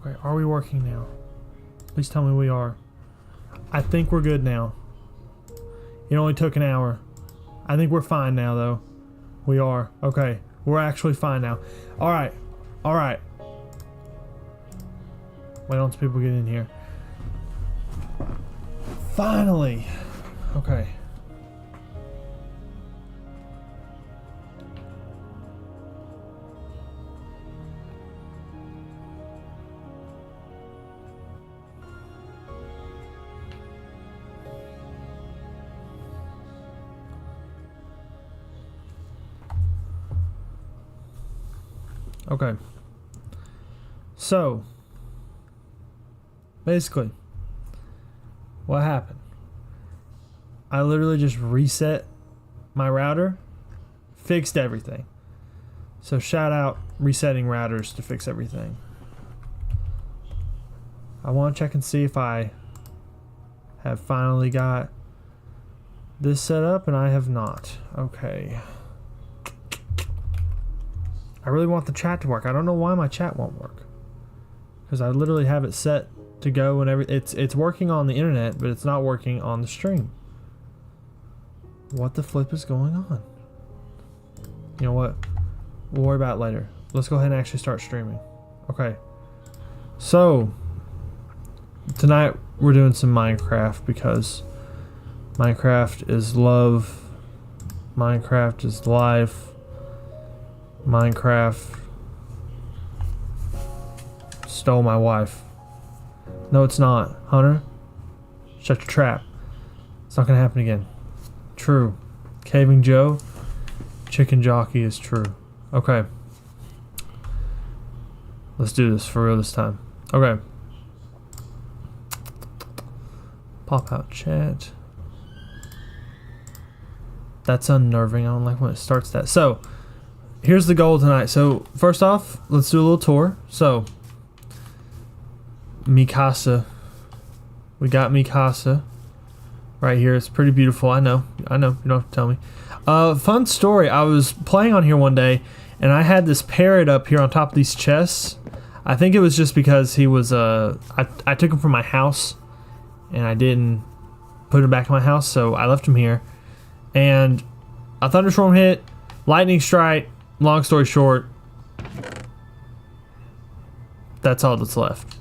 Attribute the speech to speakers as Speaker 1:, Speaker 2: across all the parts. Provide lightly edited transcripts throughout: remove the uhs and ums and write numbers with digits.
Speaker 1: Okay, are we working now? Please tell me we are. I think we're good now. It only took an hour. I think we're fine now, though. We are. Okay, we're actually fine now. Alright. Alright. Why don't people get in here? Finally! Okay. Okay. So, basically, what happened? I literally just reset my router, fixed everything. So shout out resetting routers to fix everything. I want to check and see if I have finally got this set up, and I have not. Okay. I really want the chat to work. I don't know why my chat won't work. Because I literally have it set to go whenever it's working on the internet, but it's not working on the stream. What the flip is going on? You know what? We'll worry about it later. Let's go ahead and actually start streaming. Okay. So tonight we're doing some Minecraft because Minecraft is love. Minecraft is life. Minecraft stole my wife. No, it's not. Hunter, shut your trap. It's not gonna happen again. True. Caving Joe, Chicken Jockey is true. Okay. Let's do this for real this time. Okay. Pop out chat. That's unnerving. I don't like when it starts that. So, here's the goal tonight. So, first off, let's do a little tour. So, Mikasa. We got Mikasa right here. It's pretty beautiful. I know. You don't have to tell me. Fun story. I was playing on here one day, and I had this parrot up here on top of these chests. I think it was just because he was, I took him from my house, and I didn't put him back in my house, so I left him here. And a thunderstorm hit, lightning strike. Long story short, that's all that's left.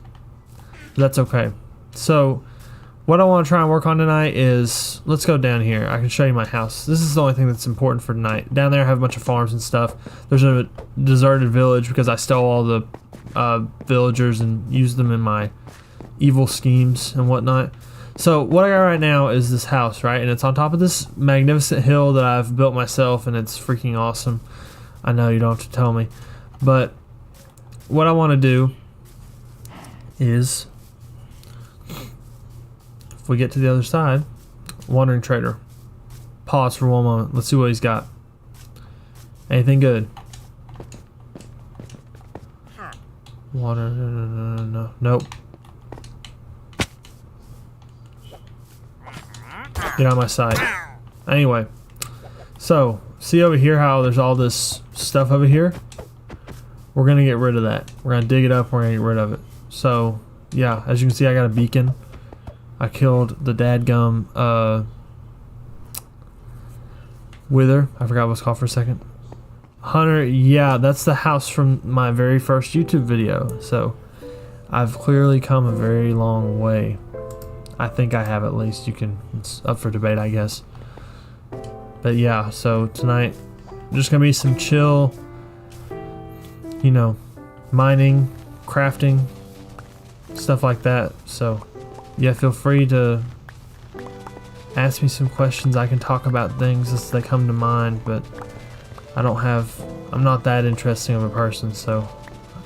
Speaker 1: That's okay. So, what I want to try and work on tonight is, let's go down here. I can show you my house. This is the only thing that's important for tonight. Down there I have a bunch of farms and stuff. There's a deserted village because I stole all the villagers and used them in my evil schemes and whatnot. So what I got right now is this house, right? And it's on top of this magnificent hill that I've built myself, and it's freaking awesome. I know you don't have to tell me. But what I want to do is, if we get to the other side, Wandering Trader. Pause for one moment. Let's see what he's got. Anything good? Water, no. Nope. Get out of my sight. Anyway, so see over here how there's all this stuff over here? We're gonna get rid of that. We're gonna dig it up, we're gonna get rid of it. So yeah, as you can see, I got a beacon. I killed the dadgum Wither. I forgot what it's called for a second. Hunter, yeah, that's the house from my very first YouTube video. So I've clearly come a very long way. I think I have, at least. It's up for debate, I guess. But yeah, so tonight just gonna be some chill, you know, mining, crafting, stuff like that. So yeah, feel free to ask me some questions. I can talk about things as they come to mind, but I'm not that interesting of a person, so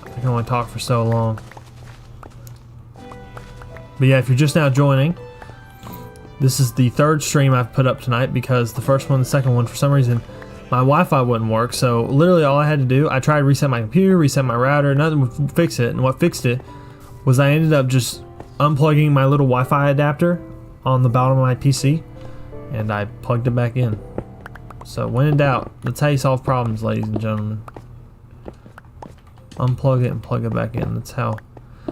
Speaker 1: I can only talk for so long. But yeah, if you're just now joining, this is the third stream I've put up tonight because the first one, the second one, for some reason, my Wi-Fi wouldn't work. So literally all I had to do, I tried to reset my computer, reset my router, nothing would fix it. And what fixed it was I ended up just unplugging my little Wi-Fi adapter on the bottom of my PC, and I plugged it back in. So when in doubt, that's how you solve problems, ladies and gentlemen. Unplug it and plug it back in. That's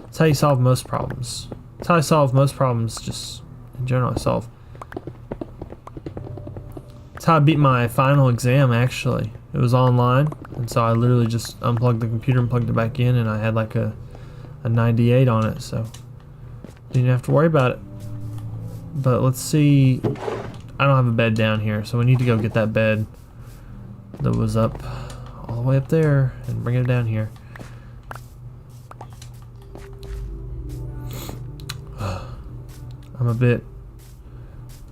Speaker 1: That's how you solve most problems. That's how I solve most problems, just in general. That's how I beat my final exam, actually. It was online, and so I literally just unplugged the computer and plugged it back in, and I had like a 98 on it, so didn't have to worry about it. But let's see. I don't have a bed down here, so we need to go get that bed that was up all the way up there and bring it down here. I'm a bit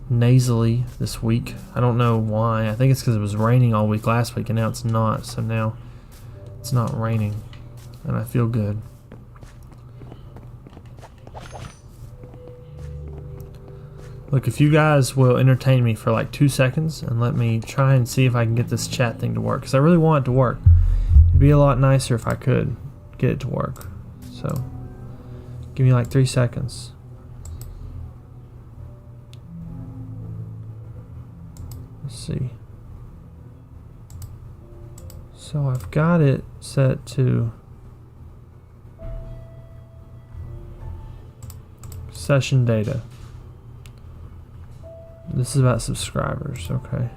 Speaker 1: nasally this week. I don't know why. I think it's because it was raining all week last week, and now it's not. So now it's not raining, and I feel good. Look, if you guys will entertain me for like 2 seconds and let me try and see if I can get this chat thing to work, because I really want it to work. It'd be a lot nicer if I could get it to work. So give me like 3 seconds. Let's see. So I've got it set to session data. This is about subscribers, okay.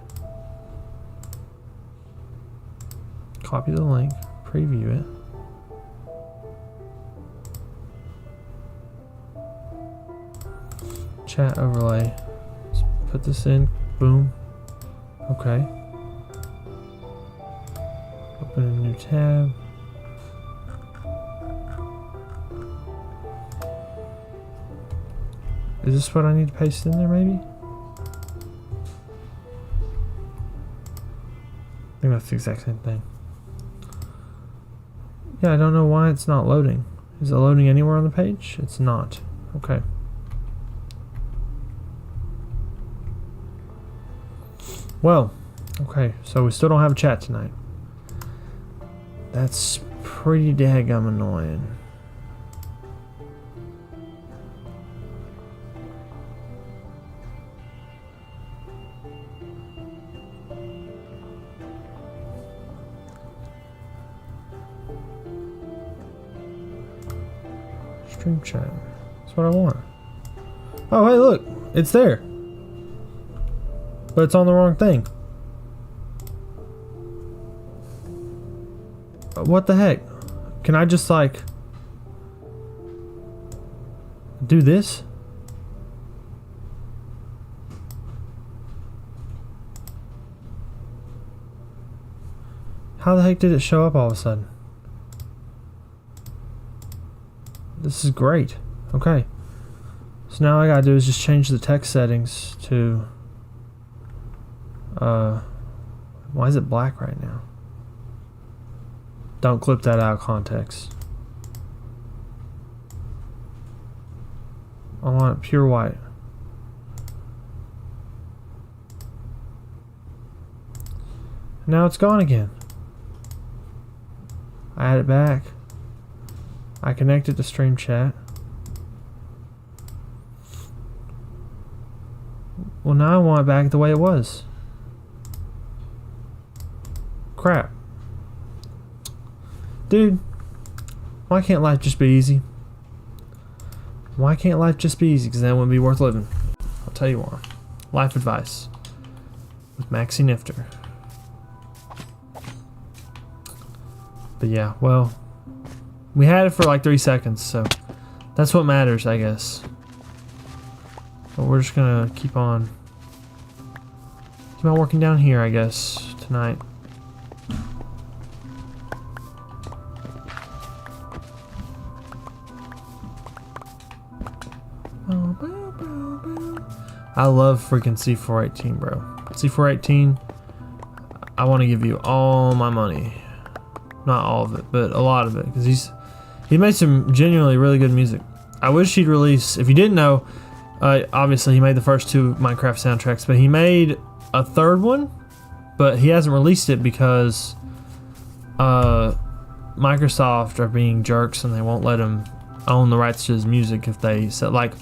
Speaker 1: Copy the link, preview it. Chat overlay. Let's put this in, boom. Okay. Open a new tab. Is this what I need to paste in there, maybe? I think that's the exact same thing. Yeah, I don't know why it's not loading. Is it loading anywhere on the page? It's not. Okay. Well, okay, so we still don't have a chat tonight. That's pretty daggum annoying. Stream chat. That's what I want. Oh, hey, look. It's there. But it's on the wrong thing. What the heck? Can I just, like, do this? How the heck did it show up all of a sudden? This is great. Okay. So now all I gotta do is just change the text settings to why is it black right now? Don't clip that out of context. I want it pure white. Now it's gone again. I add it back. I connect it to stream chat. Well, now I want it back the way it was. Crap. Dude, why can't life just be easy? Why can't life just be easy? Because then it wouldn't be worth living. I'll tell you why. Life advice with Maxie Nifter. But yeah, well, we had it for like 3 seconds, so that's what matters, I guess. But we're just gonna keep on working down here, I guess, tonight. I love freaking C418, bro. C418, I want to give you all my money. Not all of it, but a lot of it, because he made some genuinely really good music. I wish he'd release, if you didn't know, obviously he made the first 2 Minecraft soundtracks, but he made a 3rd one, but he hasn't released it because Microsoft are being jerks and they won't let him own the rights to his music if they said, like,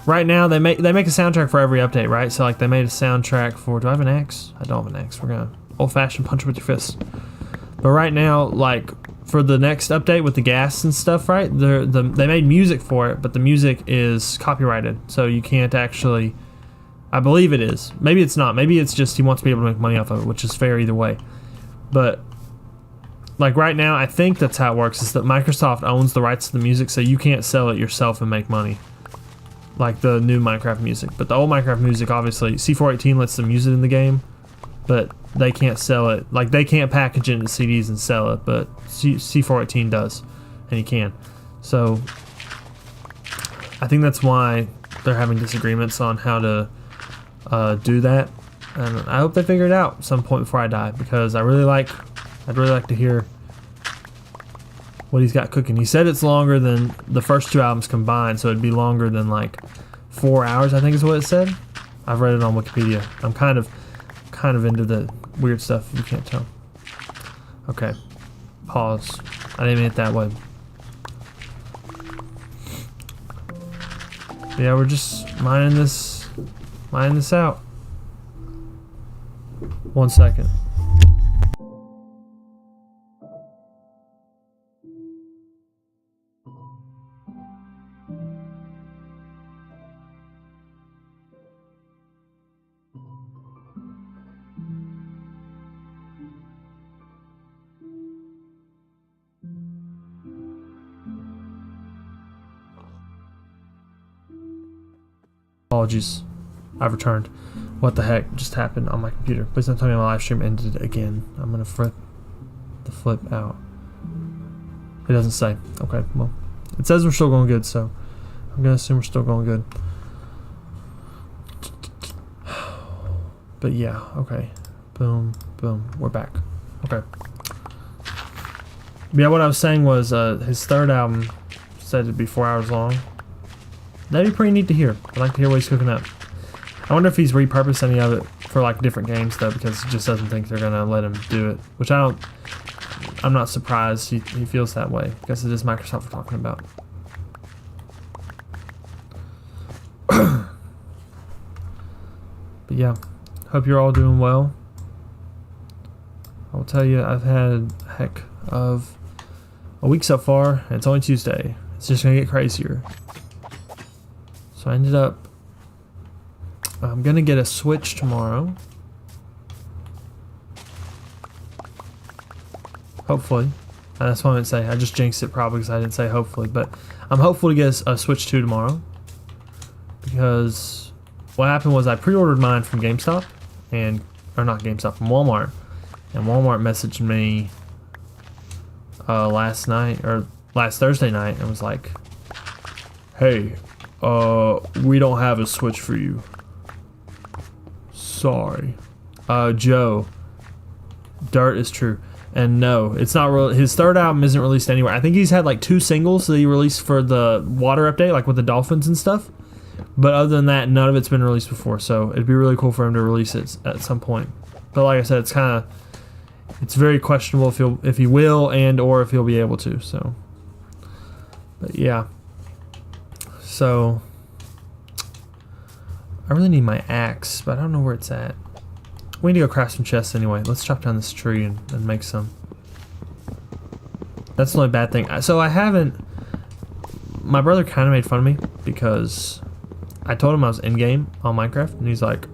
Speaker 1: right now they make a soundtrack for every update, right? So like they made a soundtrack for, do I have an axe? I don't have an axe. We're gonna old-fashioned punch with your fist. But right now, like, for the next update with the gas and stuff, right? They made music for it, but the music is copyrighted, so you can't actually. I believe it is. Maybe it's not. Maybe it's just he wants to be able to make money off of it, which is fair either way. But like right now, I think that's how it works. Is that Microsoft owns the rights to the music, so you can't sell it yourself and make money. Like the new Minecraft music, but the old Minecraft music, obviously, C418 lets them use it in the game, but they can't sell it. Like they can't package it into CDs and sell it, but C418 does, and you can. So I think that's why they're having disagreements on how to do that, and I hope they figure it out some point before I die, because I'd really like to hear what he's got cooking. He said it's longer than the first 2 albums combined, so it'd be longer than like 4 hours, I think is what it said. I've read it on Wikipedia. I'm kind of into the weird stuff, if you can't tell. Okay. Pause. I didn't mean it that way. Yeah, we're just mining this out. 1 second. Apologies, I've returned. What the heck just happened on my computer? Please don't tell me my live stream ended again. I'm gonna flip out. It doesn't say. Okay, well, it says we're still going good, so I'm gonna assume we're still going good. But yeah, okay. Boom, boom, we're back. Okay. Yeah, what I was saying was his third album said it'd be 4 hours long. That'd be pretty neat to hear. I'd like to hear what he's cooking up. I wonder if he's repurposed any of it for like different games though, because he just doesn't think they're gonna let him do it. Which I'm not surprised he feels that way, because it is Microsoft we're talking about. But yeah, hope you're all doing well. I will tell you, I've had a heck of a week so far, and it's only Tuesday. It's just gonna get crazier. So I ended up, I'm gonna get a Switch tomorrow. Hopefully. And that's what I didn't say. I just jinxed it probably because I didn't say hopefully. But I'm hopeful to get a Switch 2 tomorrow. Because what happened was I pre-ordered mine from GameStop. Or not GameStop, from Walmart. And Walmart messaged me last Thursday night and was like, hey, we don't have a Switch for you. Sorry. Joe, dirt is true. And no, it's not real. His third album isn't released anywhere. I think he's had like 2 singles that he released for the water update, like with the dolphins and stuff. But other than that, none of it's been released before. So it'd be really cool for him to release it at some point. But like I said, it's very questionable if he will or if he'll be able to. So, but yeah. So I really need my axe, but I don't know where it's at. We need to go craft some chests anyway. Let's chop down this tree and make some. That's the only bad thing. So I haven't. My brother kind of made fun of me because I told him I was in game on Minecraft, and he's like,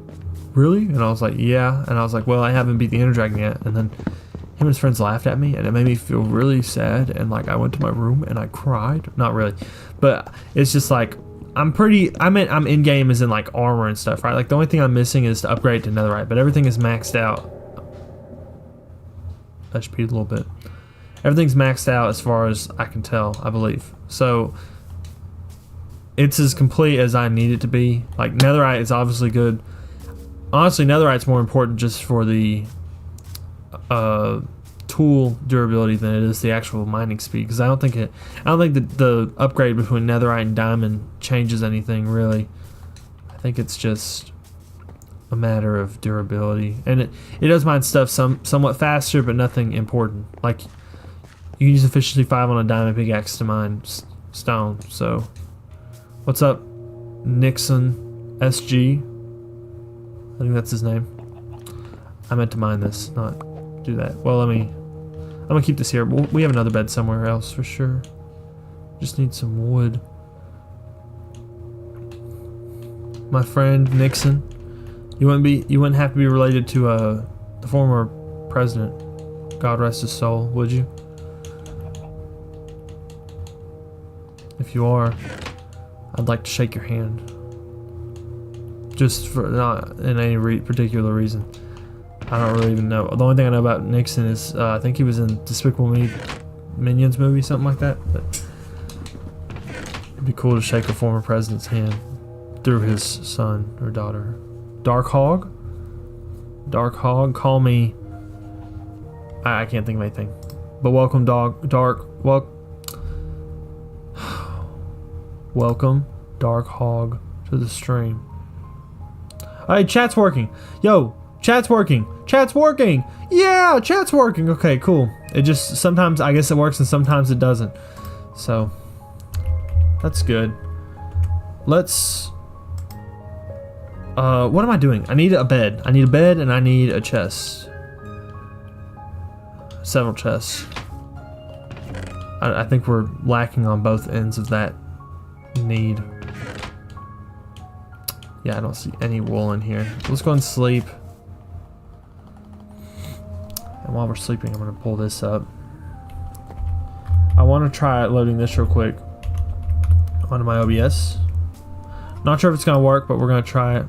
Speaker 1: "Really?" And I was like, "Yeah." And I was like, "Well, I haven't beat the Ender Dragon yet." And then him and his friends laughed at me, and it made me feel really sad. And like I went to my room and I cried. Not really, but it's just like. I'm in game as in like armor and stuff, right? Like the only thing I'm missing is to upgrade to netherite, but everything is maxed out. I just peed a little bit. Everything's maxed out as far as I can tell, I believe. So it's as complete as I need it to be. Like netherite is obviously good. Honestly, netherite's more important just for the tool durability than it is the actual mining speed, because I don't think that the upgrade between netherite and diamond changes anything really. I think it's just a matter of durability, and it does mine stuff somewhat faster, but nothing important. Like you can use efficiency 5 on a diamond pickaxe to mine stone. So what's up, Nixon SG? I think that's his name. I meant to mine this, not do that. Well, I'm gonna keep this here. We have another bed somewhere else for sure. Just need some wood. My friend Nixon. You wouldn't have to be related to the former president. God rest his soul, would you? If you are, I'd like to shake your hand. Just for not in any particular reason. I don't really even know. The only thing I know about Nixon is I think he was in Despicable Me Minions movie, something like that. But it'd be cool to shake a former president's hand through his son or daughter. Dark Hog? Dark Hog, call me. I can't think of anything. But welcome, welcome, Dark Hog, to the stream. Hey, chat's working. Yo, chat's working. Chat's working. Yeah, chat's working. Okay, cool. It just sometimes I guess it works and sometimes it doesn't. So that's good. Let's. What am I doing? I need a bed. I need a bed and I need a chest. Several chests. I think we're lacking on both ends of that need. Yeah, I don't see any wool in here. Let's go and sleep. And while we're sleeping, I'm gonna pull this up. I want to try loading this real quick onto my OBS. Not sure if it's gonna work, but we're gonna try it.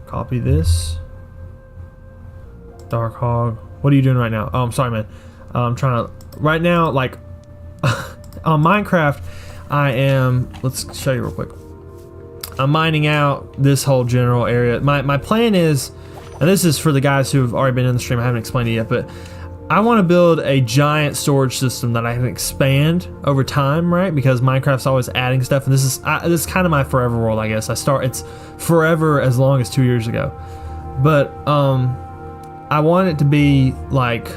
Speaker 1: Copy this. Dark Hog. What are you doing right now? Oh, I'm sorry, man. I'm trying to. Right now, like on Minecraft, I am. Let's show you real quick. I'm mining out this whole general area. My plan is, and this is for the guys who have already been in the stream. I haven't explained it yet, but I want to build a giant storage system that I can expand over time, right? Because Minecraft's always adding stuff, and this is kind of my forever world, I guess. It's forever as long as 2 years ago, but I want it to be like.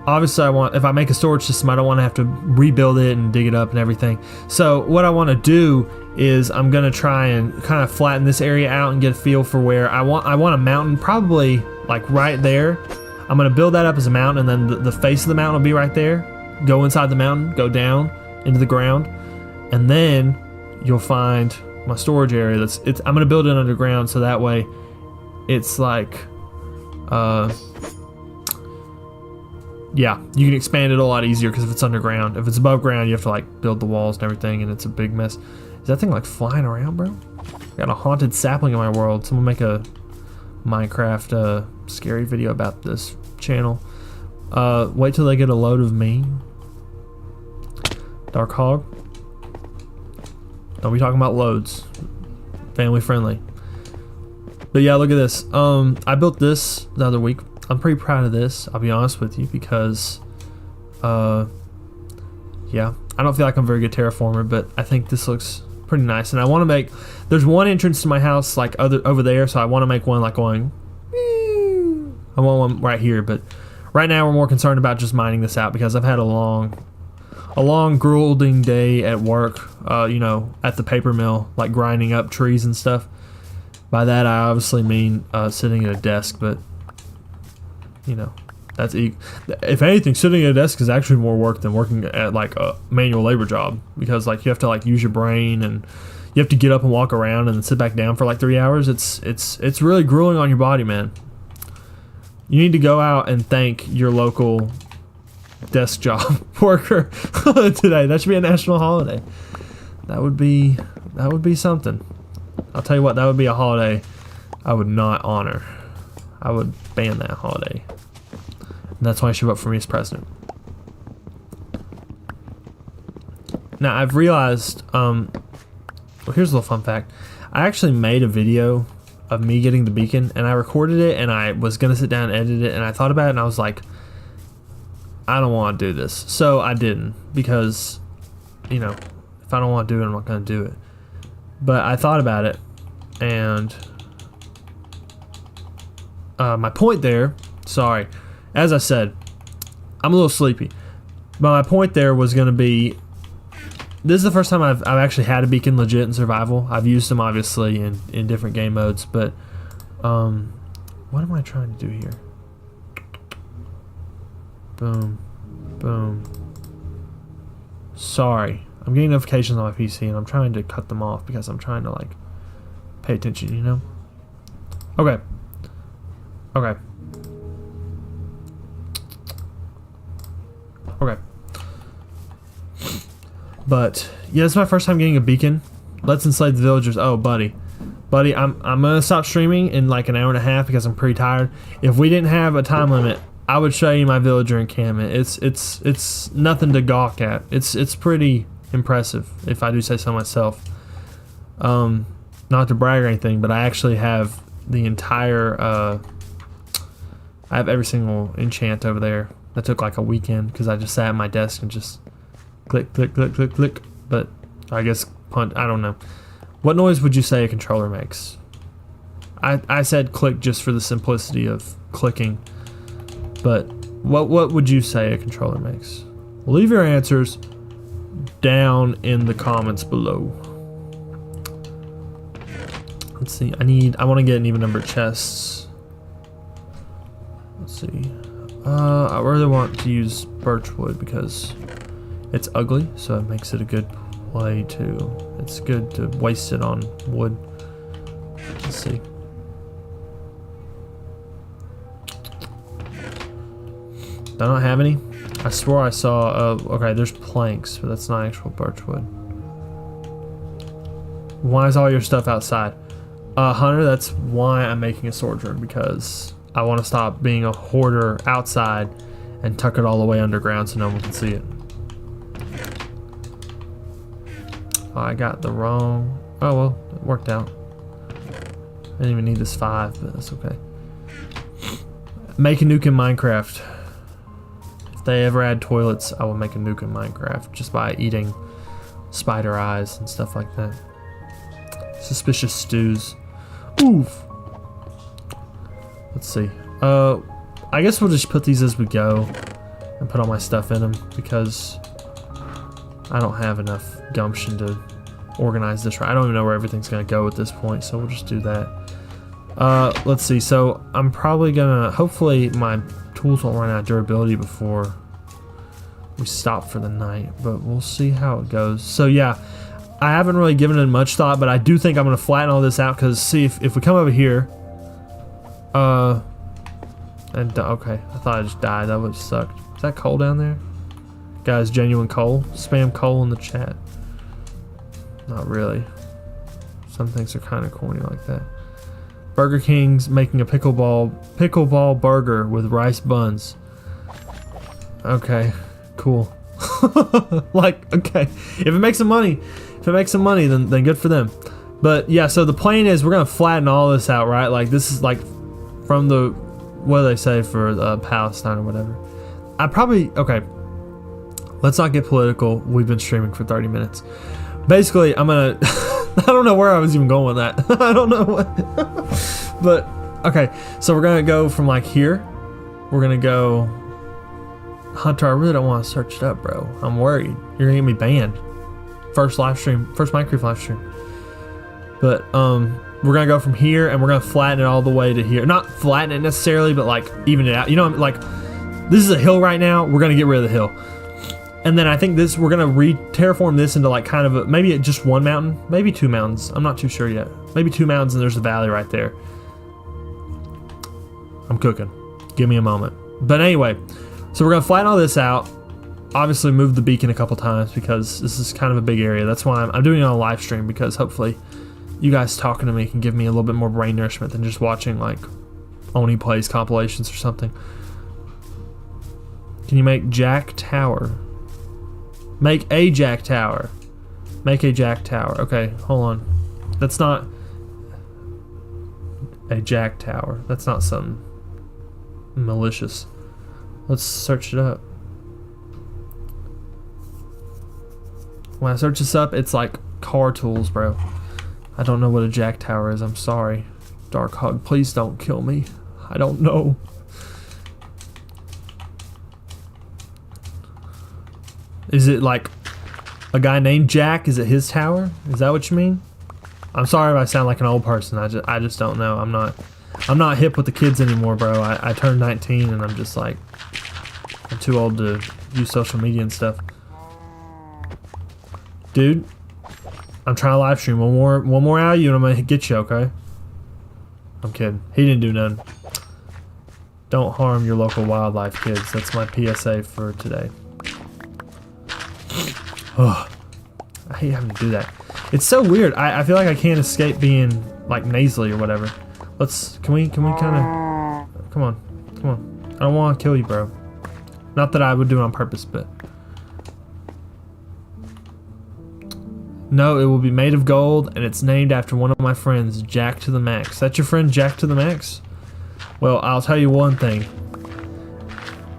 Speaker 1: Obviously, if I make a storage system, I don't want to have to rebuild it and dig it up and everything. So what I want to do is I'm gonna try and kind of flatten this area out and get a feel for where I want a mountain, probably like right there. I'm gonna build that up as a mountain, and then the face of the mountain will be right there. Go inside the mountain, go down into the ground, and then you'll find my storage area. I'm gonna build it underground, so that way it's like yeah, you can expand it a lot easier because if it's underground. If it's above ground, you have to like build the walls and everything, and it's a big mess. Is that thing like flying around, bro? Got a haunted sapling in my world. Someone make a Minecraft scary video about this channel. Wait till they get a load of me. Dark Hog. Don't be talking about loads. Family friendly. But yeah, look at this. I built this the other week. I'm pretty proud of this, I'll be honest with you, because yeah, I don't feel like I'm a very good terraformer, but I think this looks pretty nice. And I want to make, there's one entrance to my house like over there, so I want to make one like going, I want one right here, but right now we're more concerned about just mining this out because I've had a long grueling day at work, you know, at the paper mill, like grinding up trees and stuff. By that I obviously mean sitting at a desk, but you know, if anything, sitting at a desk is actually more work than working at like a manual labor job, because like you have to like use your brain and you have to get up and walk around and then sit back down for like 3 hours. It's really grueling on your body, man. You need to go out and thank your local desk job worker today. That should be a national holiday. That would be something. I'll tell you what, that would be a holiday I would not honor. I would ban that holiday. And that's why I should vote for me as president. Now, I've realized, well, here's a little fun fact. I actually made a video of me getting the beacon, and I recorded it, and I was going to sit down and edit it, and I thought about it, and I was like, I don't want to do this. So I didn't, because, you know, if I don't want to do it, I'm not going to do it. But I thought about it, and my point there, sorry, as I said, I'm a little sleepy, but my point there was going to be, this is the first time I've actually had a beacon legit in survival. I've used them obviously in different game modes, but what am I trying to do here? Boom, boom. Sorry, I'm getting notifications on my PC and I'm trying to cut them off because I'm trying to like pay attention, you know? Okay. Okay. Okay. But yeah, it's my first time getting a beacon. Let's enslave the villagers. Oh, buddy, I'm gonna stop streaming in like an hour and a half because I'm pretty tired. If we didn't have a time limit, I would show you my villager encampment. It's nothing to gawk at. It's pretty impressive, if I do say so myself. Not to brag or anything, but I actually have the entire. I have every single enchant over there. That took like a weekend because I just sat at my desk and just click, click, click, click, click. But I guess punt. I don't know. What noise would you say a controller makes? I said click just for the simplicity of clicking. But what would you say a controller makes? Leave your answers down in the comments below. Let's see. I want to get an even number of chests. Let's see. I really want to use birchwood because it's ugly, so it makes it a good play too. It's good to waste it on wood. Let's see. I don't have any. I swore I saw. Okay, there's planks, but that's not actual birchwood. Why is all your stuff outside? Hunter, that's why I'm making a sword drill, because I want to stop being a hoarder outside and tuck it all the way underground so no one can see it. Oh, I got the wrong. Oh well, it worked out. I didn't even need this 5, but that's okay. Make a nuke in Minecraft. If they ever add toilets, I will make a nuke in Minecraft just by eating spider eyes and stuff like that. Suspicious stews. Oof. Let's see. I guess we'll just put these as we go and put all my stuff in them because I don't have enough gumption to organize this right. I don't even know where everything's gonna go at this point, so we'll just do that. Let's see. So I'm probably gonna. Hopefully my tools won't run out of durability before we stop for the night, but we'll see how it goes. So yeah, I haven't really given it much thought, but I do think I'm gonna flatten all this out because see if we come over here. And okay, I thought I just died. That would have sucked. Is that coal down there? Guys, genuine coal. Spam coal in the chat. Not really. Some things are kind of corny like that. Burger King's making a pickleball burger with rice buns. Okay, cool. Like, okay, if it makes some money, then good for them. But yeah, so the plan is we're gonna flatten all this out, right? Like this is like from the, what do they say for Palestine or whatever. Okay, let's not get political. We've been streaming for 30 minutes. Basically, I'm gonna, I don't know where I was even going with that. I don't know what, but okay, so we're gonna go from like here. We're gonna go, Hunter, I really don't want to search it up, bro. I'm worried. You're gonna get me banned. First Minecraft live stream. But we're gonna go from here and we're gonna flatten it all the way to here. Not flatten it necessarily, but like even it out. You know, like this is a hill right now. We're gonna get rid of the hill, and then I think we're gonna terraform this into like kind of maybe just one mountain, maybe 2 mountains. I'm not too sure yet. Maybe 2 mountains and there's a valley right there. I'm cooking. Give me a moment. But anyway, so we're gonna flatten all this out. Obviously move the beacon a couple times because this is kind of a big area. That's why I'm doing it on a live stream, because hopefully you guys talking to me can give me a little bit more brain nourishment than just watching like Oni Plays compilations or something. Can you make Jack Tower? Make a Jack Tower. Make a Jack Tower. Okay, hold on. That's not a Jack Tower. That's not something malicious. Let's search it up. When I search this up, it's like car tools, bro. I don't know what a Jack Tower is. I'm sorry. Dark Hug, please don't kill me. I don't know. Is it like A guy named Jack is at his tower? Is that what you mean? I'm sorry if I sound like an old person. I just don't know. I'm not hip with the kids anymore, bro. I turned 19 and I'm just like, I'm too old to use social media and stuff. Dude, I'm trying to live stream. One more out of you and I'm gonna get you, okay? I'm kidding. He didn't do nothing. Don't harm your local wildlife, kids. That's my PSA for today. Oh, I hate having to do that. It's so weird. I feel like I can't escape being like nasally or whatever. Can we kind of, come on. I don't want to kill you, bro. Not that I would do it on purpose, but. No, it will be made of gold, and it's named after one of my friends, Jack to the Max. That's your friend, Jack to the Max? Well, I'll tell you one thing.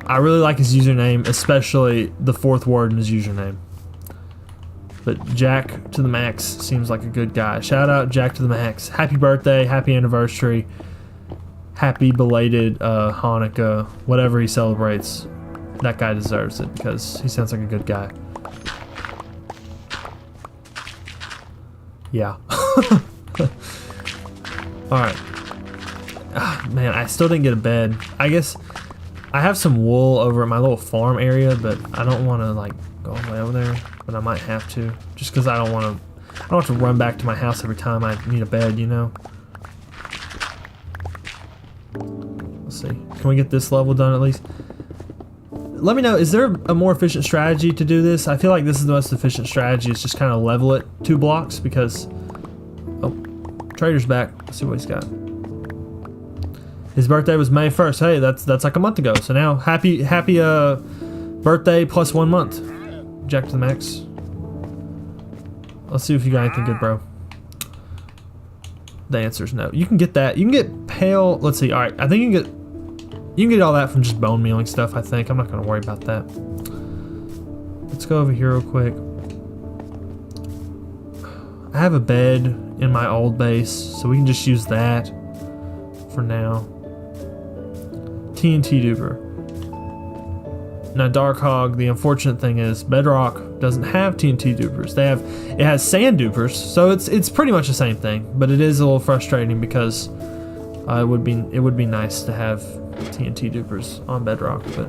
Speaker 1: I really like his username, especially the 4th word in his username. But Jack to the Max seems like a good guy. Shout out Jack to the Max. Happy birthday, happy anniversary, happy belated Hanukkah, whatever he celebrates. That guy deserves it because he sounds like a good guy. Yeah. Alright. Man, I still didn't get a bed. I guess I have some wool over at my little farm area, but I don't want to like go all the way over there. But I might have to, just because I don't have to run back to my house every time I need a bed, you know? Let's see. Can we get this level done at least? Let me know, is there a more efficient strategy to do this? I feel like this is the most efficient strategy, is just kind of level it 2 blocks because... Oh, Trader's back. Let's see what he's got. His birthday was May 1st. Hey, that's like a month ago. So now, happy birthday plus 1 month. Jack to the Max. Let's see if you got anything good, bro. The answer is no. You can get that. You can get pale. Let's see. All right, I think you can get all that from just bone mealing stuff. I think I'm not gonna worry about that. Let's go over here real quick. I have a bed in my old base, so we can just use that for now. TNT duper. Now Dark Hog, the unfortunate thing is Bedrock doesn't have TNT dupers. It has sand dupers, so it's pretty much the same thing, but it is a little frustrating because it would be nice to have TNT dupers on Bedrock, but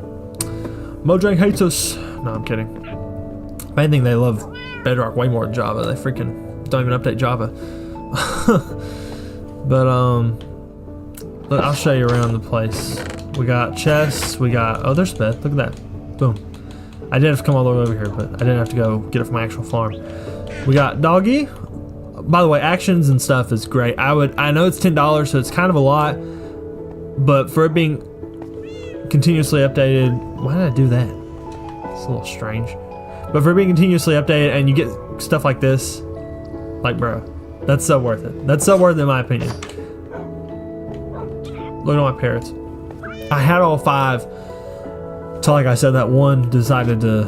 Speaker 1: Mojang hates us. No, I'm kidding. I think they love Bedrock way more than Java. They freaking don't even update Java. But look, I'll show you around the place. We got chests. We got there's bed. Look at that. Boom. I did have to come all the way over here, but I didn't have to go get it from my actual farm. We got Doggy. By the way, actions and stuff is great. I know it's $10, so it's kind of a lot, but for it being continuously updated, why did I do that? It's a little strange. But for it being continuously updated and you get stuff like this, like bro, that's so worth it. That's so worth it in my opinion. Look at my parrots. I had all 5 till, like I said, that one decided to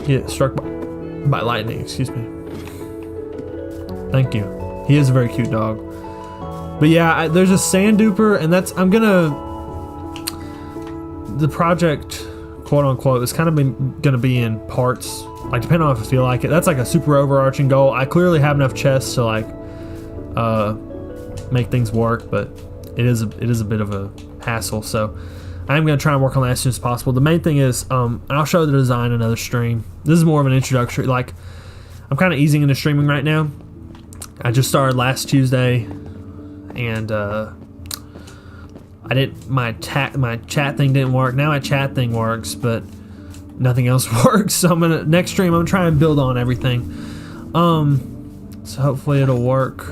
Speaker 1: get struck by lightning. Excuse me. Thank you. He is a very cute dog. But yeah, there's a sand duper, and that's the project, quote unquote, is kind of gonna be in parts. Like depending on if I feel like it. That's like a super overarching goal. I clearly have enough chests to like make things work, but it is a bit of a hassle. So I'm gonna try and work on that as soon as possible. The main thing is, and I'll show the design in another stream. This is more of an introductory. Like I'm kind of easing into streaming right now. I just started last Tuesday, and my chat thing didn't work. Now my chat thing works, but nothing else works. So next stream I'm gonna try and build on everything. So hopefully it'll work.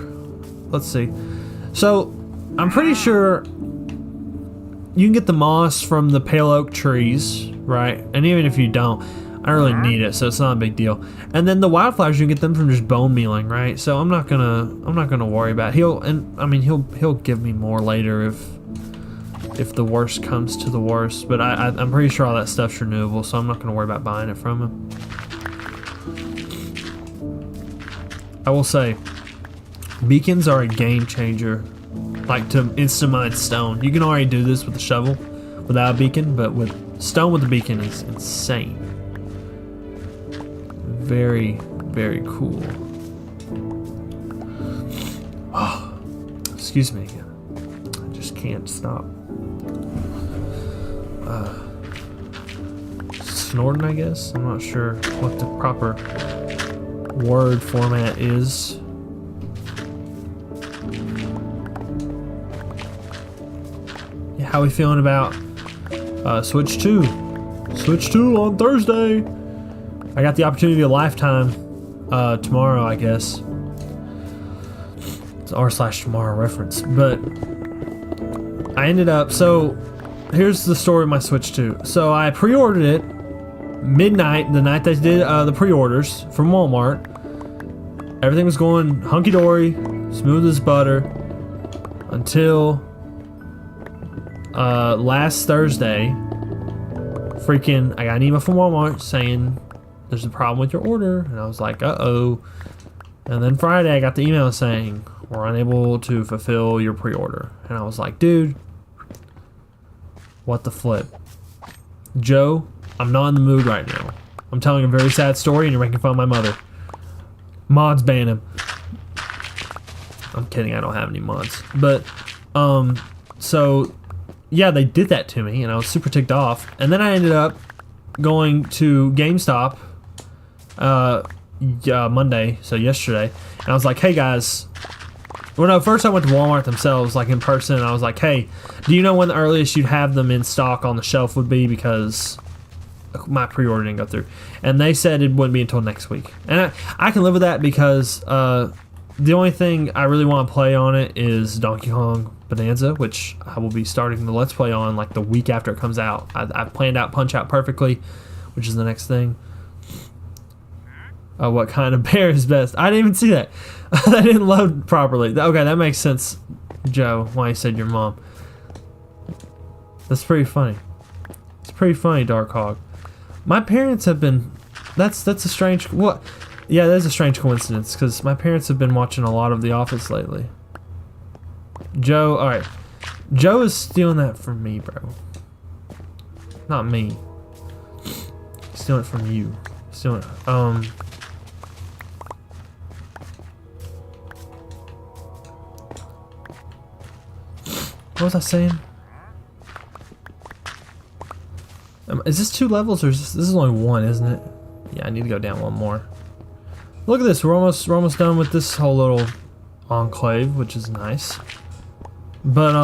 Speaker 1: Let's see. So I'm pretty sure you can get the moss from the pale oak trees, right? And even if you don't, I don't really need it, so it's not a big deal. And then the wildflowers, you can get them from just bone mealing, right? So I'm not gonna worry about it. He'll give me more later if the worst comes to the worst. But I'm pretty sure all that stuff's renewable, so I'm not gonna worry about buying it from him. I will say, beacons are a game changer. Like to instant mine stone. You can already do this with the shovel without a beacon, but with stone with the beacon is insane. very, very cool. Oh, excuse me. I just can't stop. Snorting, I guess. I'm not sure what the proper word format is. Yeah, how we feeling about Switch 2? Switch 2 on Thursday. I got the opportunity of a lifetime tomorrow, I guess. It's r/tomorrow reference, but I ended up. So here's the story of my Switch 2. So I pre-ordered it midnight, the night they did the pre-orders from Walmart. Everything was going hunky-dory, smooth as butter, until last Thursday. Freaking, I got an email from Walmart saying there's a problem with your order, and I was like, uh-oh. And then Friday I got the email saying we're unable to fulfill your pre-order, and I was like, dude, what the flip? Joe, I'm not in the mood right now. I'm telling a very sad story and you're making fun of my mother. Mods ban him. I'm kidding, I don't have any mods. But, so, yeah, they did that to me and I was super ticked off. And then I ended up going to GameStop Monday, so yesterday. And I was like, hey guys. Well, no, first I went to Walmart themselves, like in person, and I was like, hey, do you know when the earliest you'd have them in stock on the shelf would be, because my pre-order didn't go through. And they said it wouldn't be until next week. And I can live with that, because the only thing I really want to play on it is Donkey Kong Bonanza, which I will be starting the Let's Play on like the week after it comes out. I've planned out Punch-Out perfectly, which is the next thing. What kind of bear is best? I didn't even see that. That didn't load properly. Okay, that makes sense, Joe, why you said your mom. That's pretty funny. It's pretty funny, Dark Hog. My parents have been... That's a strange... What? Yeah, that is a strange coincidence, because my parents have been watching a lot of The Office lately. Joe, alright. Joe is stealing that from me, bro. Not me. He's stealing it from you. Stealing it. What was I saying? Is this 2 levels, or this is only 1, isn't it? Yeah, I need to go down 1 more. Look at this, we're almost done with this whole little enclave, which is nice. But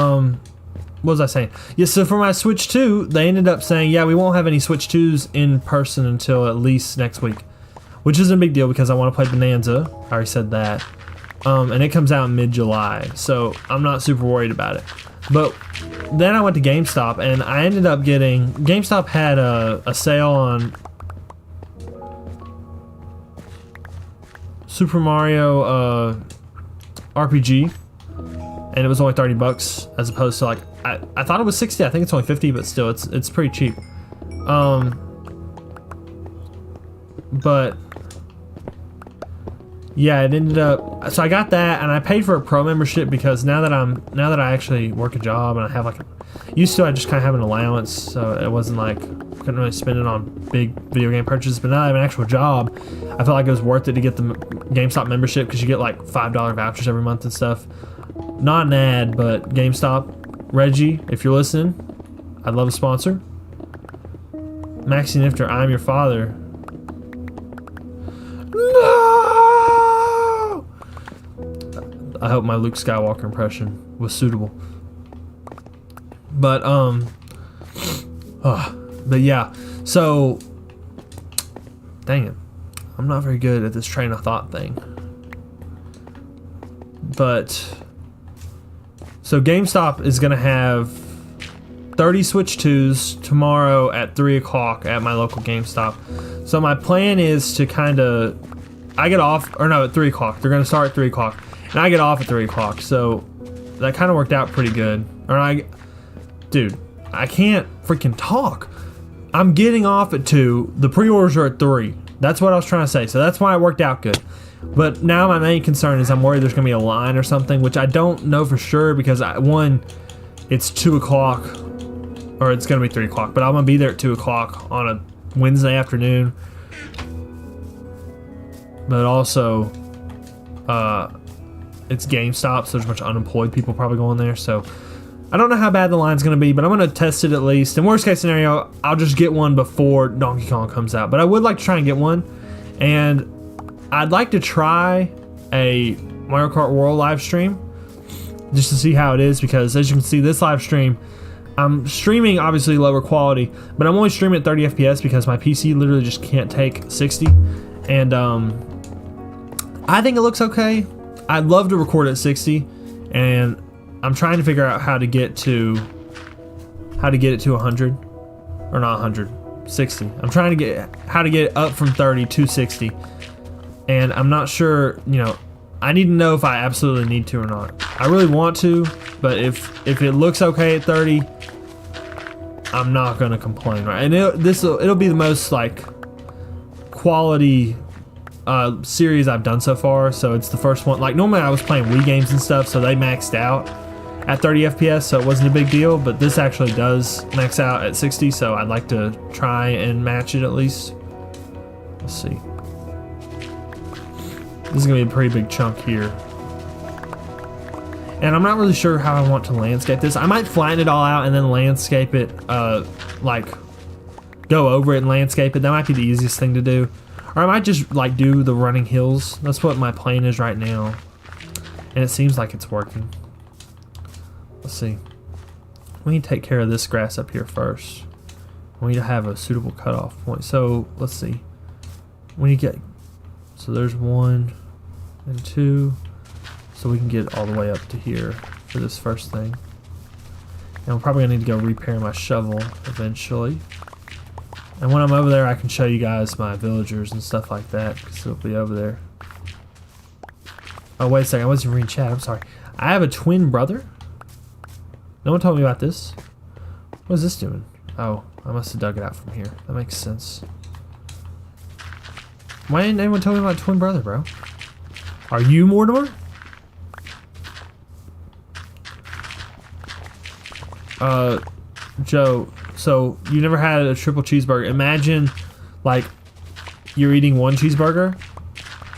Speaker 1: what was I saying? Yeah, so for my Switch 2, they ended up saying, yeah, we won't have any Switch 2s in person until at least next week, which isn't a big deal because I want to play Bonanza. I already said that. And it comes out in mid-July, so I'm not super worried about it. But then I went to GameStop, and I ended up getting... GameStop had a sale on Super Mario RPG, and it was only $30 as opposed to, like, I thought it was 60. I think it's only 50, but still, it's pretty cheap. But yeah, it ended up, so I got that, and I paid for a pro membership because now that I actually work a job and I have like used to I just kind of have an allowance, so it wasn't like couldn't really spend it on big video game purchases. But now I have an actual job, I felt like it was worth it to get the GameStop membership, because you get like $5 vouchers every month and stuff. Not an ad, but GameStop, Reggie, if you're listening, I'd love a sponsor. Maxi Nifter, I'm your father. No! I hope my Luke Skywalker impression was suitable. But but yeah, so dang it, I'm not very good at this train of thought thing. But so GameStop is gonna have 30 Switch 2s tomorrow at 3 o'clock at my local GameStop. So my plan is to kind of, I get off, or no, at 3 o'clock. They're gonna start at 3 o'clock, and I get off at 3 o'clock. So that kind of worked out pretty good. Dude, I can't freaking talk. I'm getting off at 2. The pre-orders are at 3. That's what I was trying to say. So that's why it worked out good. But now my main concern is I'm worried there's gonna be a line or something, which I don't know for sure, because it's 2 o'clock, or it's gonna be 3 o'clock, but I'm gonna be there at 2 o'clock on a Wednesday afternoon. but also it's GameStop, so there's a bunch of unemployed people probably going there. So I don't know how bad the line's going to be, but I'm going to test it at least. In worst case scenario, I'll just get one before Donkey Kong comes out. But I would like to try and get one, and I'd like to try a Mario Kart World live stream just to see how it is, because as you can see, this live stream, I'm streaming obviously lower quality, but I'm only streaming at 30 FPS because my PC literally just can't take 60. And I think it looks okay. I'd love to record at 60, and I'm trying to figure out how to get it to 100, or not 100, 60. I'm trying to get how to get it up from 30 to 60, and I'm not sure. You know, I need to know if I absolutely need to or not. I really want to, but if it looks okay at 30, I'm not gonna complain, right? And it'll be the most like quality series I've done so far. So it's the first one. Like normally I was playing Wii games and stuff, so they maxed out at 30 FPS, so it wasn't a big deal. But this actually does max out at 60, so I'd like to try and match it at least. Let's see. This is gonna be a pretty big chunk here. And I'm not really sure how I want to landscape this. I might flatten it all out and then landscape it, like go over it and landscape it. That might be the easiest thing to do. Or I might just like do the running hills. That's what my plan is right now. And it seems like it's working. Let's see. We need to take care of this grass up here first. We need to have a suitable cutoff point. So let's see. We need to get, so there's 1 and 2. So we can get all the way up to here for this first thing. And we're probably gonna need to go repair my shovel eventually. And when I'm over there, I can show you guys my villagers and stuff like that, because it'll be over there. Oh, wait a second, I wasn't reading chat, I'm sorry. I have a twin brother? No one told me about this. What is this doing? Oh, I must have dug it out from here. That makes sense. Why didn't anyone tell me about twin brother, bro? Are you Mortimer? Joe, so you never had a triple cheeseburger. Imagine like you're eating one cheeseburger,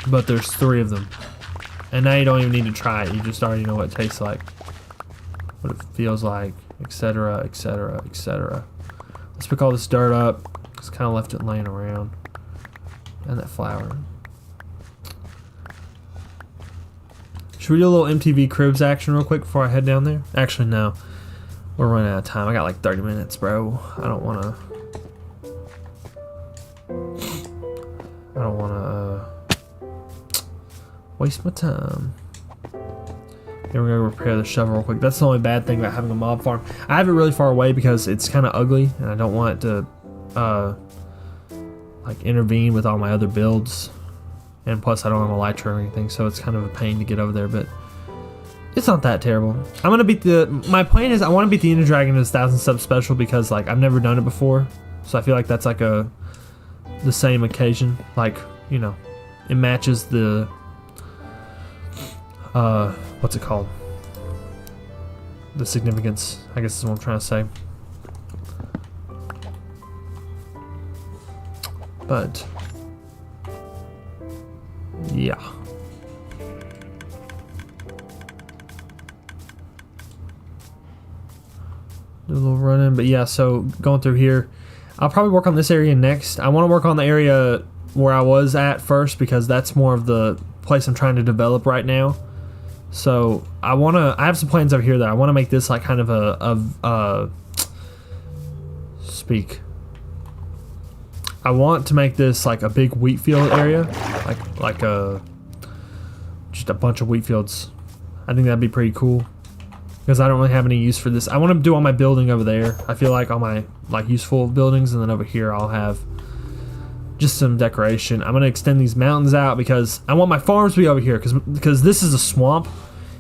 Speaker 1: but there's 3 of them. And now you don't even need to try it. You just already know what it tastes like, what it feels like, etc, etc, etc. Let's pick all this dirt up. Just kind of left it laying around. And that flour. Should we do a little MTV Cribs action real quick before I head down there? Actually, no. We're running out of time. I got like 30 minutes, bro. I don't wanna waste my time. Here we're gonna repair the shovel real quick. That's the only bad thing about having a mob farm. I have it really far away because it's kind of ugly, and I don't want it to like intervene with all my other builds. And plus, I don't have a Elytra or anything, so it's kind of a pain to get over there. But it's not that terrible. I'm gonna beat my plan is I want to beat the Ender Dragon in his 1,000 sub special, because like I've never done it before, so I feel like that's like the same occasion. Like, you know, it matches the what's it called? The significance, I guess is what I'm trying to say. But yeah. Do a little running, but yeah, so going through here, I'll probably work on this area next. I want to work on the area where I was at first, because that's more of the place I'm trying to develop right now. So I have some plans over here that I want to make this like kind of I want to make this like a big wheat field area, like just a bunch of wheat fields. I think that'd be pretty cool, because I don't really have any use for this. I want to do all my building over there. I feel like all my like useful buildings, and then over here I'll have just some decoration. I'm gonna extend these mountains out because I want my farms to be over here, because this is a swamp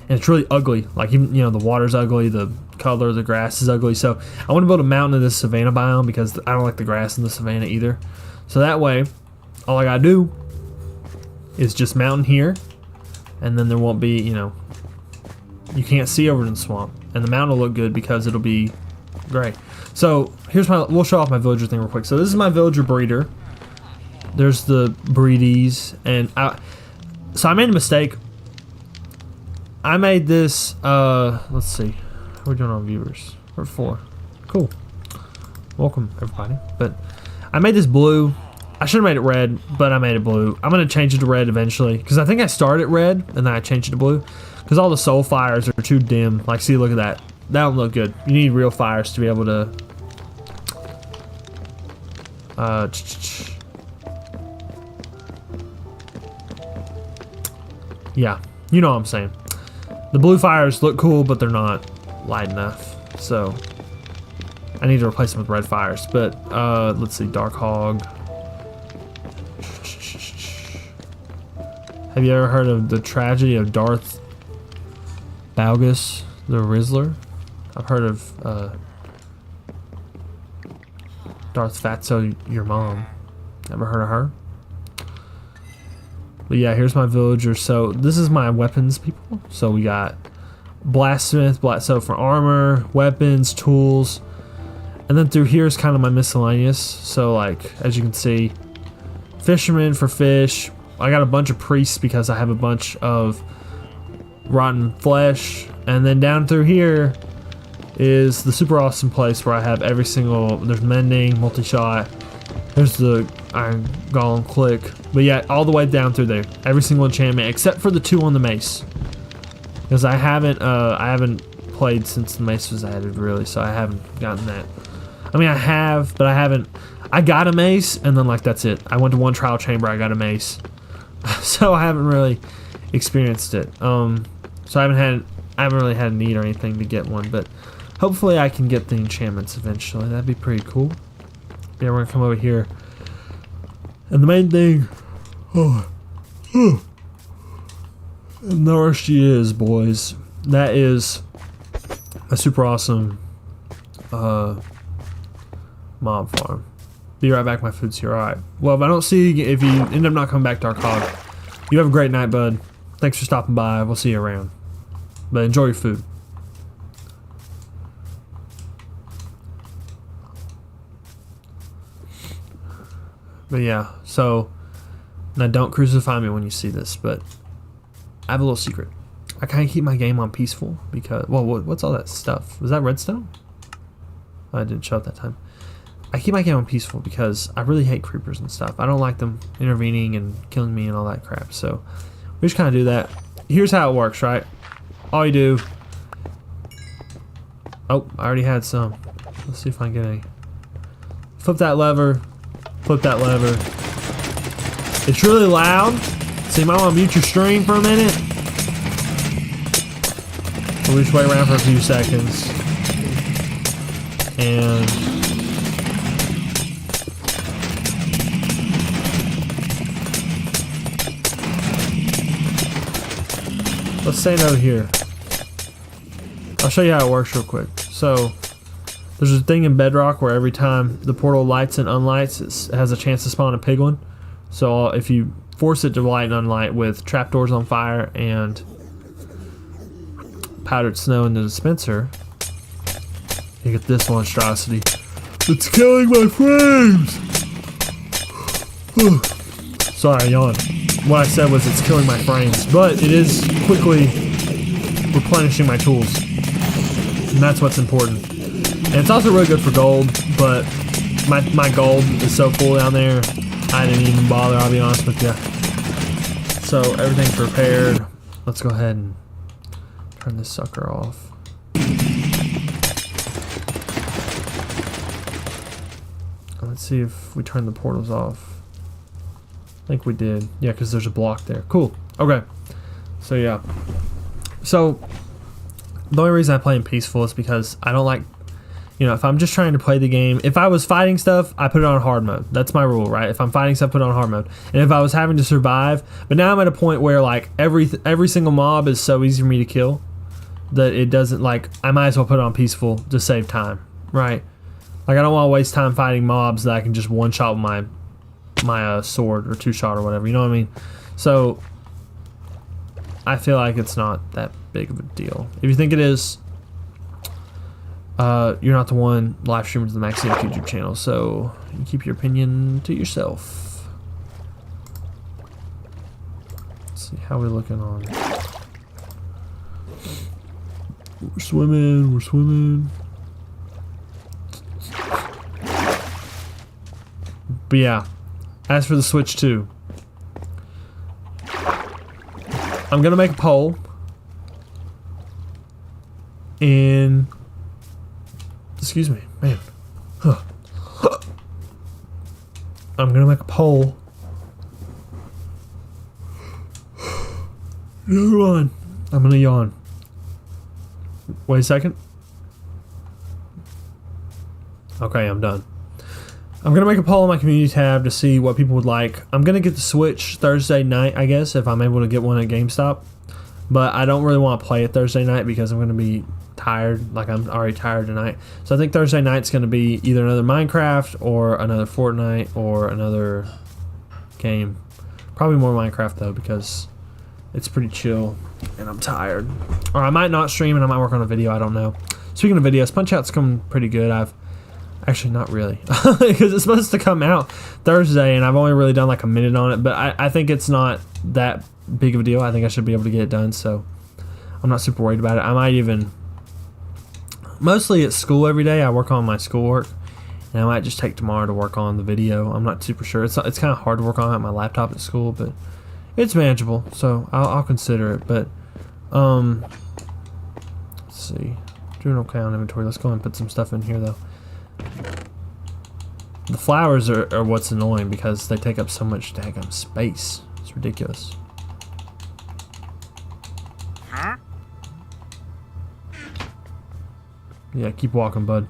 Speaker 1: and it's really ugly. Like, even, you know, the water's ugly, the color of the grass is ugly. So I want to build a mountain in this savanna biome, because I don't like the grass in the savanna either. So that way, all I gotta do is just mountain here, and then there won't be, you know, you can't see over in the swamp, and the mountain will look good because it'll be gray. So here's we'll show off my villager thing real quick. So this is my villager breeder. There's the breedies, and so I made a mistake. I made this, let's see. How are we doing on viewers? We're at 4. Cool. Welcome, everybody. But I made this blue. I should have made it red, but I made it blue. I'm going to change it to red eventually, because I think I started it red, and then I changed it to blue. Because all the soul fires are too dim. Like, see, look at that. That don't look good. You need real fires to be able to... yeah, you know what I'm saying. The blue fires look cool, but they're not light enough. So I need to replace them with red fires. But let's see, Dark Hog. Have you ever heard of the tragedy of Darth Balgus the Rizzler? I've heard of Darth Fatso, your mom. Ever heard of her? But yeah, here's my villager. So this is my weapons, people. So we got Blastsmith, so for armor, weapons, tools. And then through here is kind of my miscellaneous. So like, as you can see, fisherman for fish. I got a bunch of priests because I have a bunch of rotten flesh. And then down through here is the super awesome place where I have every single, there's mending, multi-shot. There's the Iron Golem click. But yeah, all the way down through there. Every single enchantment except for the 2 on the mace. Because I haven't played since the mace was added, really, so I haven't gotten that. I mean, I have, but I haven't. I got a mace, and then like that's it. I went to one trial chamber, I got a mace. So I haven't really experienced it. So I haven't really had a need or anything to get one, but hopefully I can get the enchantments eventually. That'd be pretty cool. Yeah, we're gonna come over here. And the main thing, and there she is, boys. That is a super awesome mob farm. Be right back, my food's here. Alright. Well, if I don't see you, if you end up not coming back, Dark Hog, you have a great night, bud. Thanks for stopping by. We'll see you around. But enjoy your food. But yeah, so now don't crucify me when you see this, but I have a little secret. I kind of keep my game on peaceful because, well, what's all that stuff? Was that redstone? Oh, I didn't show it that time. I keep my game on peaceful because I really hate creepers and stuff. I don't like them intervening and killing me and all that crap. So we just kind of do that. Here's how it works, right? All you do. Oh, I already had some. Let's see if I can get any. Flip that lever. Flip that lever. It's really loud. So you might want to mute your stream for a minute. We'll just wait around for a few seconds. And let's stand over here. I'll show you how it works real quick. So there's a thing in Bedrock where every time the portal lights and unlights, it has a chance to spawn a piglin. So if you force it to light and unlight with trapdoors on fire and powdered snow in the dispenser, you get this monstrosity. It's killing my frames! Sorry, I yawned. What I said was it's killing my frames, but it is quickly replenishing my tools. And that's what's important. And it's also really good for gold, but my gold is so full down there, I didn't even bother, I'll be honest with you. So everything's prepared. Let's go ahead and turn this sucker off. Let's see if we turn the portals off. I think we did. Yeah, because there's a block there. Cool. Okay. So yeah. So the only reason I play in peaceful is because I don't like, you know, if I'm just trying to play the game, if I was fighting stuff, I put it on hard mode. That's my rule, right? If I'm fighting stuff, put it on hard mode. And if I was having to survive, but now I'm at a point where like every single mob is so easy for me to kill that it doesn't, like, I might as well put it on peaceful to save time, right? Like, I don't want to waste time fighting mobs that I can just one shot with my sword or two shot or whatever, you know what I mean? So I feel like it's not that big of a deal. If you think it is, you're not the one live streaming to the Maximum YouTube channel, so you keep your opinion to yourself. see how we looking on. We're swimming. We're swimming. But yeah, as for the Switch 2, I'm gonna make a poll. And excuse me, man. I'm gonna make a poll. Yawn. I'm gonna yawn. Wait a second. Okay, I'm done. I'm gonna make a poll on my community tab to see what people would like. I'm gonna get the Switch Thursday night, I guess, if I'm able to get one at GameStop. But I don't really want to play it Thursday night because I'm gonna be tired. Like, I'm already tired tonight. So I think Thursday night's gonna be either another Minecraft or another Fortnite or another game. Probably more Minecraft though, because it's pretty chill and I'm tired. Or I might not stream and I might work on a video, I don't know. Speaking of videos, Punch-Out's coming pretty good. Actually, not really, because it's supposed to come out Thursday, and I've only really done like a minute on it, but I think it's not that big of a deal. I think I should be able to get it done, so I'm not super worried about it. I might even, mostly at school every day, I work on my schoolwork, and I might just take tomorrow to work on the video. I'm not super sure. It's kind of hard to work on at my laptop at school, but it's manageable, so I'll consider it. But let's see, doing okay on inventory. Let's go and put some stuff in here though. The flowers are what's annoying because they take up so much daggum space. It's ridiculous.
Speaker 2: Huh?
Speaker 1: Yeah, keep walking, bud.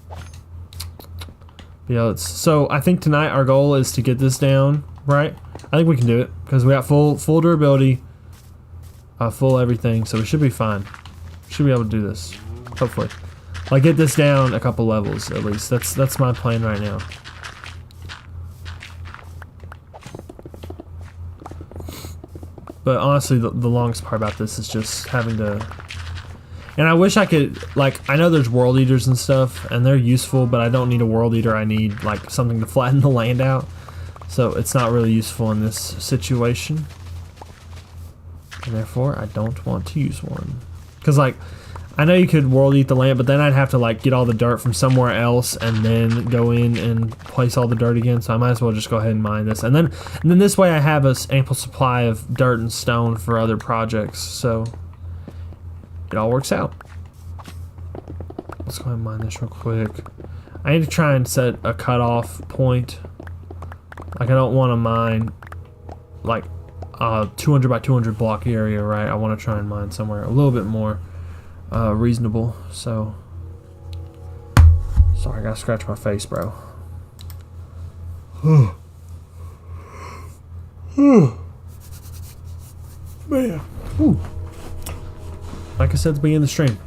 Speaker 1: But yeah, so I think tonight our goal is to get this down, right? I think we can do it because we got full durability, full everything, so we should be fine. Should be able to do this, hopefully. Like, get this down a couple levels at least. That's my plan right now. But honestly, the longest part about this is just having to. And I wish I could, like, I know there's world eaters and stuff, and they're useful, but I don't need a world eater. I need like something to flatten the land out. So it's not really useful in this situation, and therefore I don't want to use one. Cause like, I know you could world eat the land, but then I'd have to like get all the dirt from somewhere else and then go in and place all the dirt again. So I might as well just go ahead and mine this, and then this way I have an ample supply of dirt and stone for other projects. So it all works out. Let's go ahead and mine this real quick. I need to try and set a cutoff point. Like, I don't want to mine like 200 by 200 block area, right? I want to try and mine somewhere a little bit more reasonable. So sorry, I gotta scratch my face, bro. Man. Whew. Like I said at the beginning of the stream,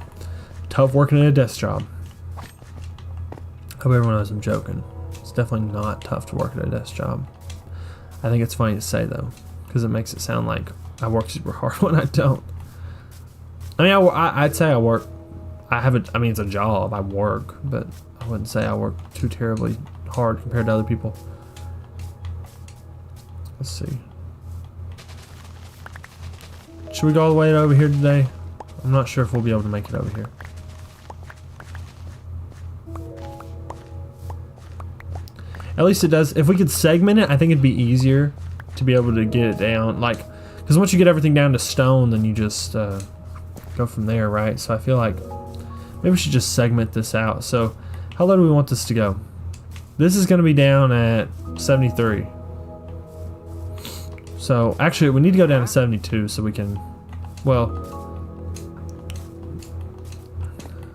Speaker 1: tough working at a desk job. Hope everyone knows I'm joking. It's definitely not tough to work at a desk job. I think it's funny to say though, because it makes it sound like I work super hard when I don't. I mean, I'd say I work. I mean, it's a job. I work, but I wouldn't say I work too terribly hard compared to other people. Let's see. Should we go all the way over here today? I'm not sure if we'll be able to make it over here. At least it does. If we could segment it, I think it'd be easier to be able to get it down. Like, because once you get everything down to stone, then you just go from there, right? So I feel like maybe we should just segment this out. So how low do we want this to go? This is going to be down at 73. So actually, we need to go down to 72 so we can, well,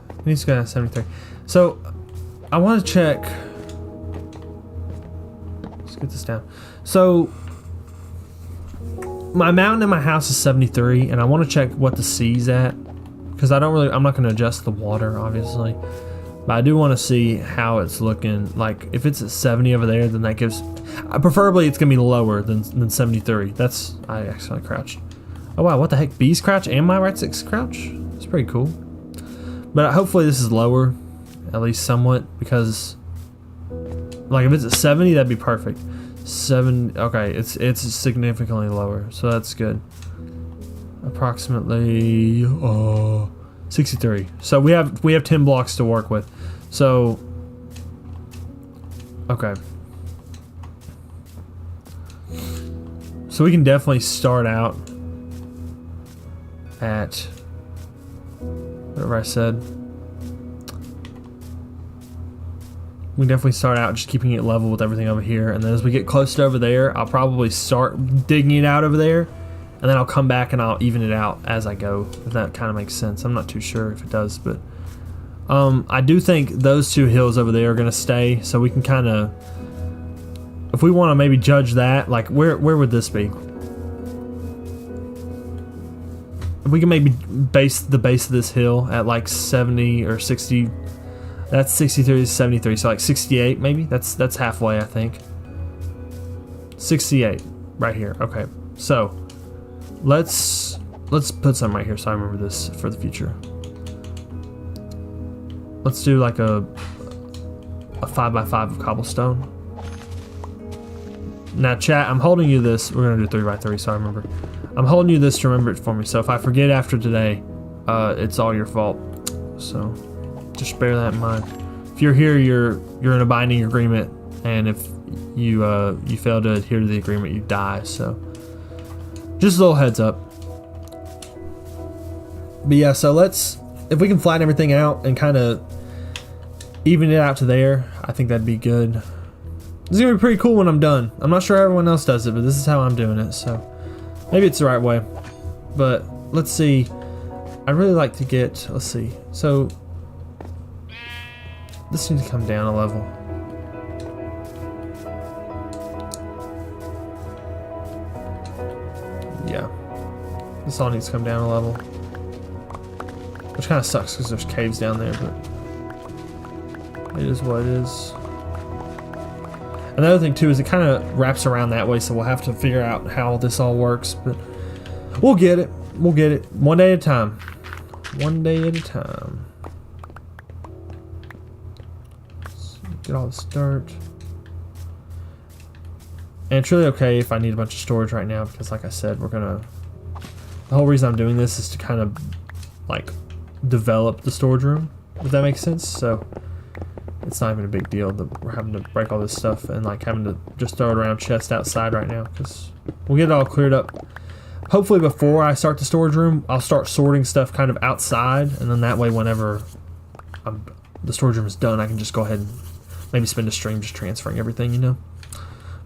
Speaker 1: it needs to go down to 73. So I want to check. Let's get this down. So my mountain in my house is 73, and I want to check what the sea's at, because I'm not going to adjust the water, obviously, but I do want to see how it's looking. Like, if it's at 70 over there, then that gives, preferably it's going to be lower than 73. I accidentally crouched. Oh wow, what the heck? Bees crouch and my right six crouch? It's pretty cool. But hopefully this is lower, at least somewhat, because like if it's at 70, that'd be perfect. 7. Okay, it's significantly lower, so that's good. Approximately 63. So we have 10 blocks to work with. So okay. So we can definitely start out at whatever I said. We definitely start out just keeping it level with everything over here, and then as we get close to over there, I'll probably start digging it out over there, and then I'll come back and I'll even it out as I go, if that kind of makes sense. I'm not too sure if it does, but I do think those two hills over there are going to stay, so we can kind of, if we want to maybe judge that, like where would this be? We can maybe base the base of this hill at like 70 or 60. That's 63 to 73, so like 68 maybe. That's halfway, I think. 68 right here. Okay, so let's put some right here so I remember this for the future. Let's do like a 5x5 of cobblestone. Now, chat, I'm holding you this. We're gonna do 3x3, so I remember. I'm holding you this to remember it for me. So if I forget after today, it's all your fault. So just bear that in mind. If you're here, you're in a binding agreement, and if you fail to adhere to the agreement, you die. So just a little heads up. But yeah, so if we can flatten everything out and kind of even it out to there, I think that'd be good. This is gonna be pretty cool when I'm done. I'm not sure how everyone else does it, but this is how I'm doing it, so maybe it's the right way. But let's see. I'd really like to get, let's see. So this needs to come down a level. Yeah. This all needs to come down a level. Which kind of sucks because there's caves down there, but it is what it is. Another thing too is it kind of wraps around that way, so we'll have to figure out how this all works, but we'll get it. We'll get it one day at a time. One day at a time. Let's get all this dirt. And it's really okay if I need a bunch of storage right now, because like I said, the whole reason I'm doing this is to kind of like develop the storage room, if that makes sense. So it's not even a big deal that we're having to break all this stuff and like having to just throw it around chest outside right now, because we'll get it all cleared up. Hopefully before I start the storage room, I'll start sorting stuff kind of outside, and then that way whenever the storage room is done, I can just go ahead and maybe spend a stream just transferring everything, you know.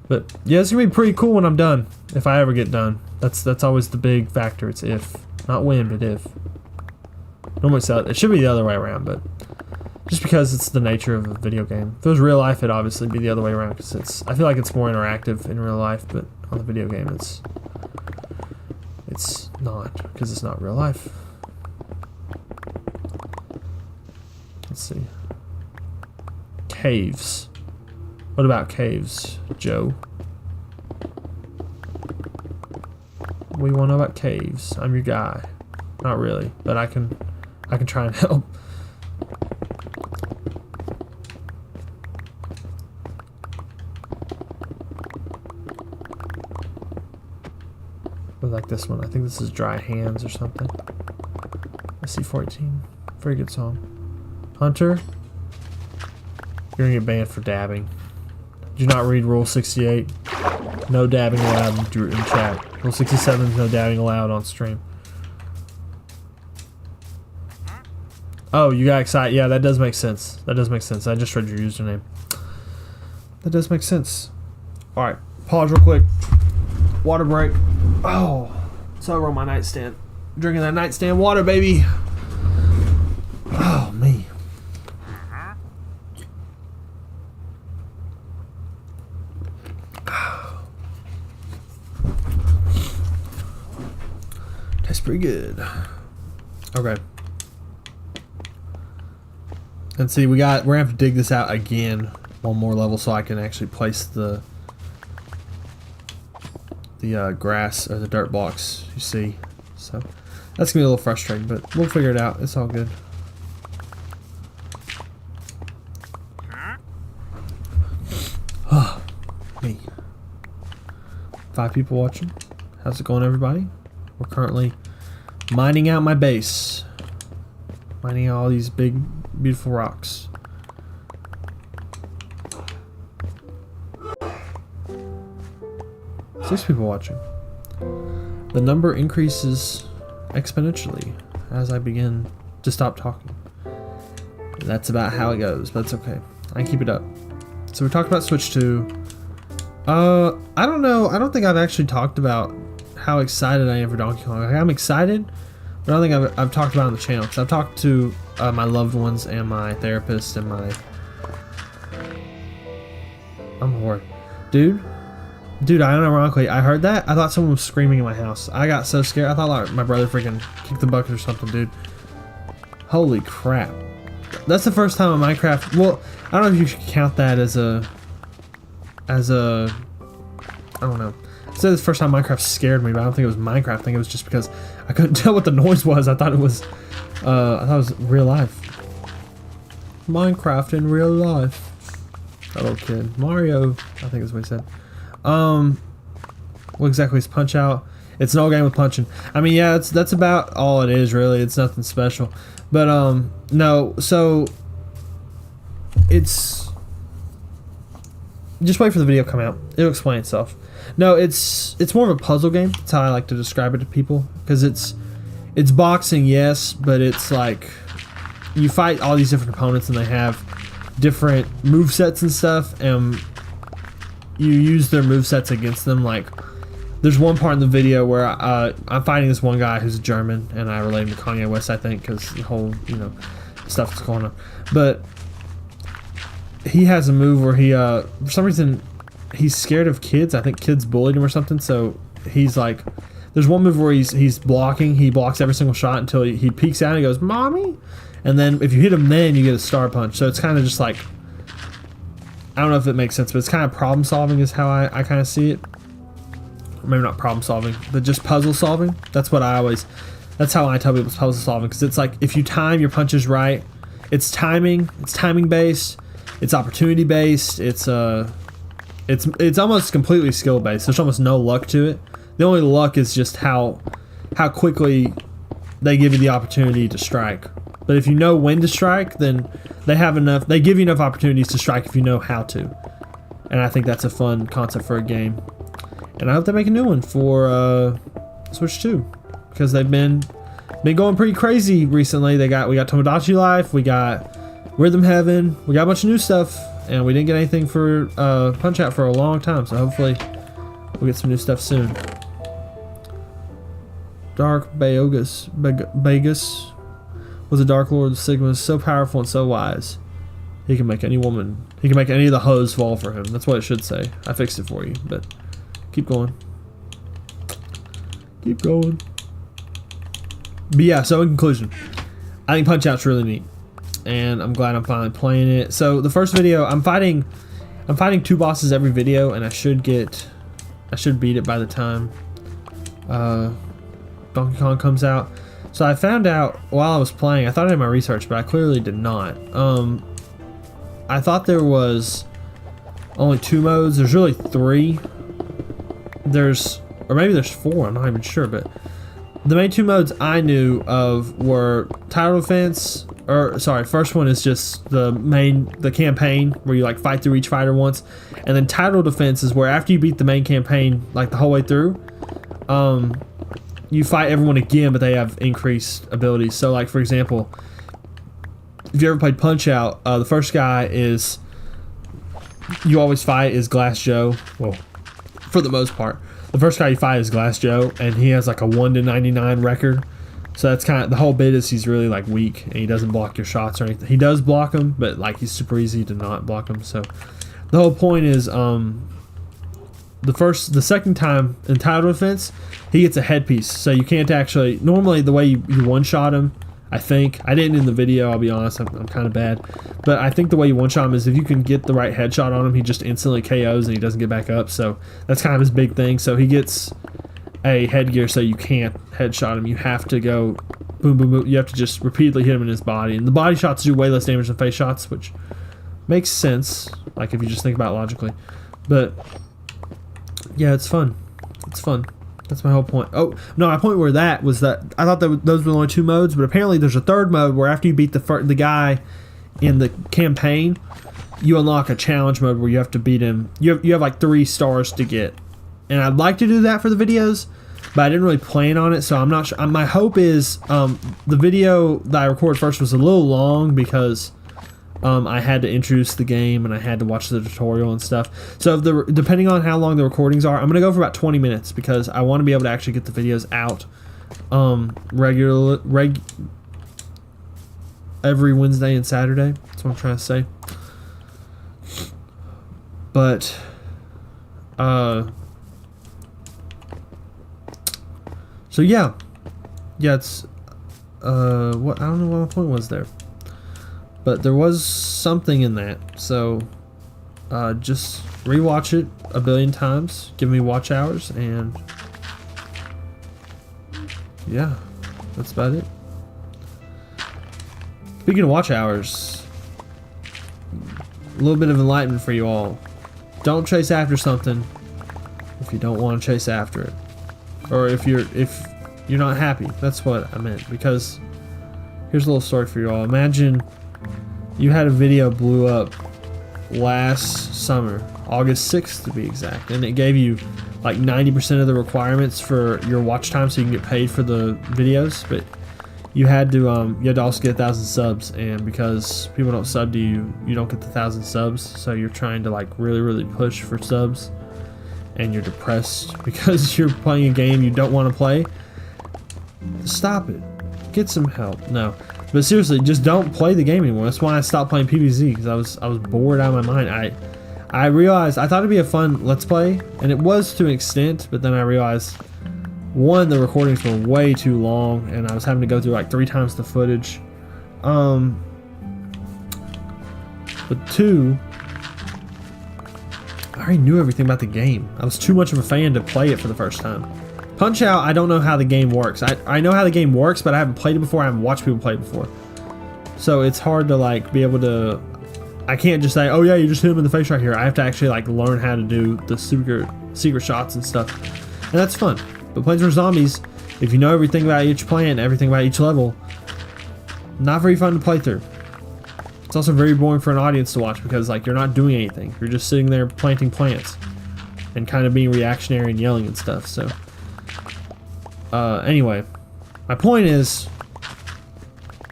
Speaker 1: But yeah, it's gonna be pretty cool when I'm done, if I ever get done. That's always the big factor. It's if, not when, but if. Normally it should be the other way around, but just because it's the nature of a video game. If it was real life, it'd obviously be the other way around, because I feel like it's more interactive in real life, but on the video game it's not, because it's not real life. Let's see. Caves. What about caves, Joe? What do you want to know about caves? I'm your guy. Not really, but I can try and help. Like this one. I think this is Dry Hands or something. SC14. Very good song. Hunter, you're gonna get banned for dabbing. Do not read Rule 68. No dabbing allowed in chat. Rule 67 is no dabbing allowed on stream. Oh, you got excited. Yeah, that does make sense. That does make sense. I just read your username. That does make sense. Alright, pause real quick. Water break. Oh, it's over on my nightstand. Drinking that nightstand water, baby. Oh, me. Tastes pretty good. Okay. And see, we're gonna have to dig this out again one more level so I can actually place the grass or the dirt blocks, you see. So that's gonna be a little frustrating, but we'll figure it out. It's all good. Oh, me. 5 people watching. How's it going, everybody? We're currently mining out my base. Mining out all these big, beautiful rocks. Six people watching. The number increases exponentially as I begin to stop talking. That's about how it goes, but it's okay. I can keep it up. So we talked about Switch 2. I don't know. I don't think I've actually talked about how excited I am for Donkey Kong. Like, I'm excited, but I don't think I've talked about it on the channel. Because I've talked to my loved ones and my therapist and my... I'm bored. Dude, unironically, I heard that. I thought someone was screaming in my house. I got so scared. I thought like my brother freaking kicked the bucket or something, dude. Holy crap. That's the first time in Minecraft. Well, I don't know if you should count that as a I don't know. I said the first time Minecraft scared me, but I don't think it was Minecraft. I think it was just because I couldn't tell what the noise was. I thought it was real life. Minecraft in real life. That little kid. Mario, I think is what he said. What exactly is Punch Out? It's an old game with punching. I mean, yeah, that's about all it is, really. It's nothing special. But, no, so it's... Just wait for the video to come out. It'll explain itself. No, it's more of a puzzle game. That's how I like to describe it to people. Because it's boxing, yes, but it's like... You fight all these different opponents and they have different movesets and stuff. And you use their movesets against them. Like, there's one part in the video where I'm fighting this one guy who's German. And I relate him to Kanye West, I think. Because the whole, stuff that's going on. But... He has a move where he, for some reason, he's scared of kids. I think kids bullied him or something. So he's like, there's one move where he's blocking. He blocks every single shot until he peeks out and he goes, "Mommy!" And then if you hit him, then you get a star punch. So it's kind of just like, I don't know if it makes sense, but it's kind of problem solving is how I kind of see it. Or maybe not problem solving, but just puzzle solving. That's how I tell people it's puzzle solving. Because it's like, if you time your punches right, it's timing based. It's opportunity based. It's almost completely skill based. There's almost no luck to it. The only luck is just how quickly they give you the opportunity to strike. But if you know when to strike, then they give you enough opportunities to strike if you know how to. And I think that's a fun concept for a game. And I hope they make a new one for Switch 2 because they've been going pretty crazy recently. We got Tomodachi Life, we got Rhythm Heaven, we got a bunch of new stuff, and we didn't get anything for Punch Out for a long time, so hopefully we'll get some new stuff soon. Dark Bayogus was a Dark Lord of the Sigmas, so powerful and so wise. He can make any of the hoes fall for him. That's what it should say. I fixed it for you, but keep going. Keep going. But yeah, so in conclusion, I think Punch Out's really neat. And I'm glad I'm finally playing it. So the first video, I'm fighting 2 bosses every video, and I should beat it by the time Donkey Kong comes out. So I found out while I was playing, I thought I did my research, but I clearly did not. I thought there was only 2 modes. There's really 3. Or maybe there's 4. I'm not even sure, but the main 2 modes I knew of were Title Defense. First one is just the campaign where you like fight through each fighter once, and then Title Defense is where after you beat the main campaign like the whole way through, you fight everyone again, but they have increased abilities. So like for example, if you ever played Punch Out, the first guy you always fight is Glass Joe. Well, for the most part, the first guy you fight is Glass Joe, and he has like a 1-99 record. So that's kind of the whole bit is he's really like weak and he doesn't block your shots or anything. He does block them, but like he's super easy to not block them. So the whole point is the second time in Title Defense, he gets a headpiece. So you can't actually, normally the way you one-shot him, I think, I didn't in the video, I'll be honest, I'm kind of bad. But I think the way you one-shot him is if you can get the right headshot on him, he just instantly KOs and he doesn't get back up. So that's kind of his big thing. So he gets a headgear so you can't headshot him. You have to go boom, boom, boom. You have to just repeatedly hit him in his body. And the body shots do way less damage than face shots, which makes sense, like if you just think about it logically. But yeah, it's fun. It's fun. That's my whole point. Oh, no, my point where that was that I thought that those were the only 2 modes, but apparently there's a 3rd mode where after you beat the guy in the campaign, you unlock a challenge mode where you have to beat him. You have like 3 stars to get. And I'd like to do that for the videos, but I didn't really plan on it, so I'm not sure. My hope is the video that I recorded first was a little long because I had to introduce the game and I had to watch the tutorial and stuff. So depending on how long the recordings are, I'm gonna go for about 20 minutes because I want to be able to actually get the videos out every Wednesday and Saturday. That's what I'm trying to say. But so yeah, it's what I don't know what my point was there. But there was something in that, so just rewatch it a billion times, give me watch hours, and yeah, that's about it. Speaking of watch hours, a little bit of enlightenment for you all. Don't chase after something if you don't want to chase after it, or if you're not happy. That's what I meant, because here's a little story for you all. Imagine you had a video blew up last summer, August 6th to be exact, and it gave you like 90% of the requirements for your watch time so you can get paid for the videos, but you had to also get 1,000 subs, and because people don't sub to you, you don't get the 1,000 subs, so you're trying to like really push for subs, and you're depressed because you're playing a game you don't want to play. Stop it. Get some help. No. But seriously, just don't play the game anymore. That's why I stopped playing PvZ, because I was bored out of my mind. I realized I thought it'd be a fun let's play, and it was to an extent, but then I realized, one, the recordings were way too long, and I was having to go through like 3 times the footage. But 2, I already knew everything about the game. I was too much of a fan to play it for the first time. Punch-Out!, I don't know how the game works. I know how the game works, but I haven't played it before. I haven't watched people play it before. So it's hard to like be able to... I can't just say, oh yeah, you just hit him in the face right here. I have to actually like learn how to do the secret shots and stuff. And that's fun. But Plants vs. Zombies, if you know everything about each plant, everything about each level, not very fun to play through. It's also very boring for an audience to watch because like you're not doing anything. You're just sitting there planting plants and kind of being reactionary and yelling and stuff. So anyway, my point is,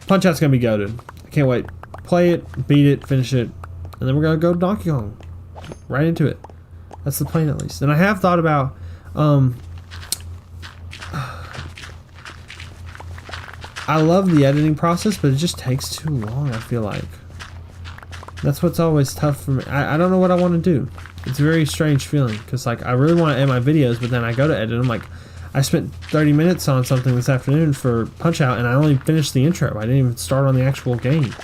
Speaker 1: Punch-Out's gonna be goated. I can't wait. Play it, beat it, finish it, and then we're gonna go to Donkey Kong. Right into it. That's the plan, at least. And I have thought about I love the editing process, but it just takes too long, I feel like. That's what's always tough for me. I don't know what I want to do. It's a very strange feeling, because like I really want to edit my videos, but then I go to edit them, like I spent 30 minutes on something this afternoon for Punch-Out, and I only finished the intro. I didn't even start on the actual game.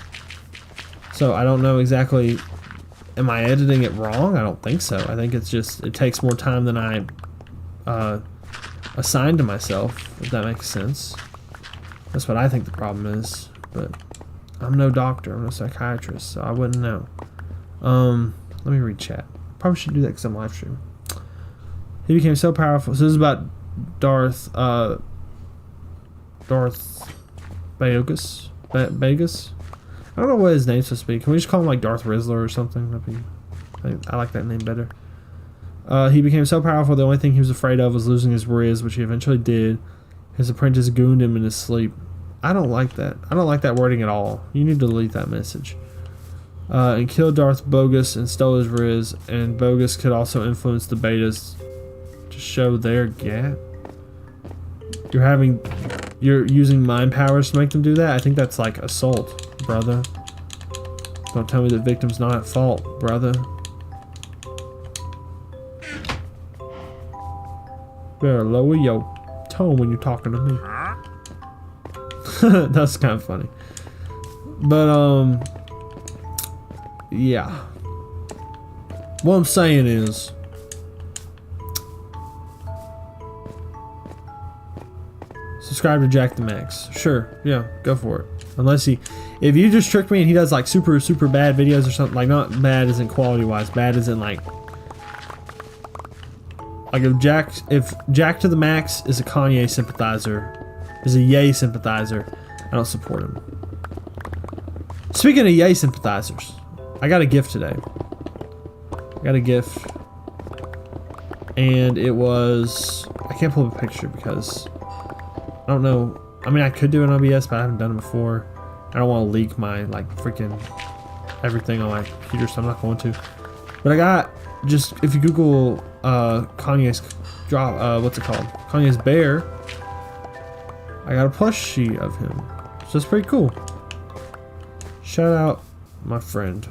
Speaker 1: So I don't know exactly, am I editing it wrong? I don't think so. I think it's just, it takes more time than I assigned to myself, if that makes sense. That's what I think the problem is, but I'm no doctor, I'm no psychiatrist, so I wouldn't know. Let me read chat. Probably should do that because I'm live streaming. He became so powerful. So this is about Darth Bayogus? Vegas? I don't know what his name's supposed to be. Can we just call him like Darth Rizzler or something? I like that name better. He became so powerful, the only thing he was afraid of was losing his Riz, which he eventually did. His apprentice gooned him in his sleep. I don't like that. I don't like that wording at all. You need to delete that message. And killed Darth Bogus and stole his Riz, and Bogus could also influence the betas to show their gap. You're using mind powers to make them do that? I think that's like assault, brother. Don't tell me the victim's not at fault, brother. Better lower your tone when you're talking to me. That's kind of funny. But yeah. What I'm saying is, subscribe to Jack the Max. Sure, yeah, go for it. Unless if you just trick me and he does like super bad videos or something, like not bad as in quality wise, bad as in like Like if Jack to the Max is a Kanye sympathizer, is a Ye sympathizer, I don't support him. Speaking of Ye sympathizers, I got a gift today. I got a gift, and it was, I can't pull up a picture because I don't know. I mean, I could do an OBS, but I haven't done it before. I don't want to leak my like freaking everything on my computer, so I'm not going to. But I got, just if you Google Kanye's drop, what's it called? Kanye's bear. I got a plushie of him, so it's pretty cool. Shout out my friend.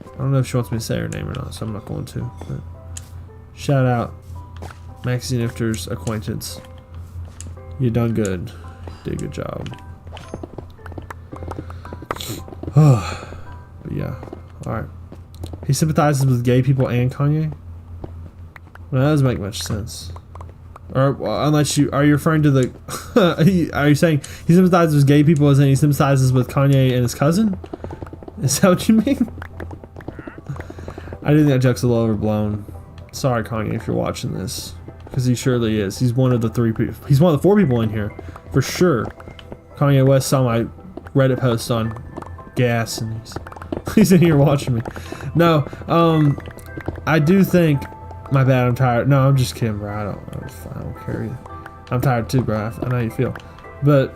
Speaker 1: I don't know if she wants me to say her name or not, so I'm not going to. But shout out Maxie Nifter's acquaintance. You done good. You did a good job. But yeah, all right. He sympathizes with gay people and Kanye. Well, that doesn't make much sense. Or unless you are you referring to the? Are you saying he sympathizes with gay people as in he sympathizes with Kanye and his cousin? Is that what you mean? I do think that joke's a little overblown. Sorry, Kanye, if you're watching this, because he surely is. He's one of the 3 people. He's one of the 4 people in here, for sure. Kanye West saw my Reddit post on gas, and he's in here watching me. No, I do think. My bad. I'm tired. No, I'm just kidding, bro. I don't care either. I'm tired too, bro. I know how you feel, but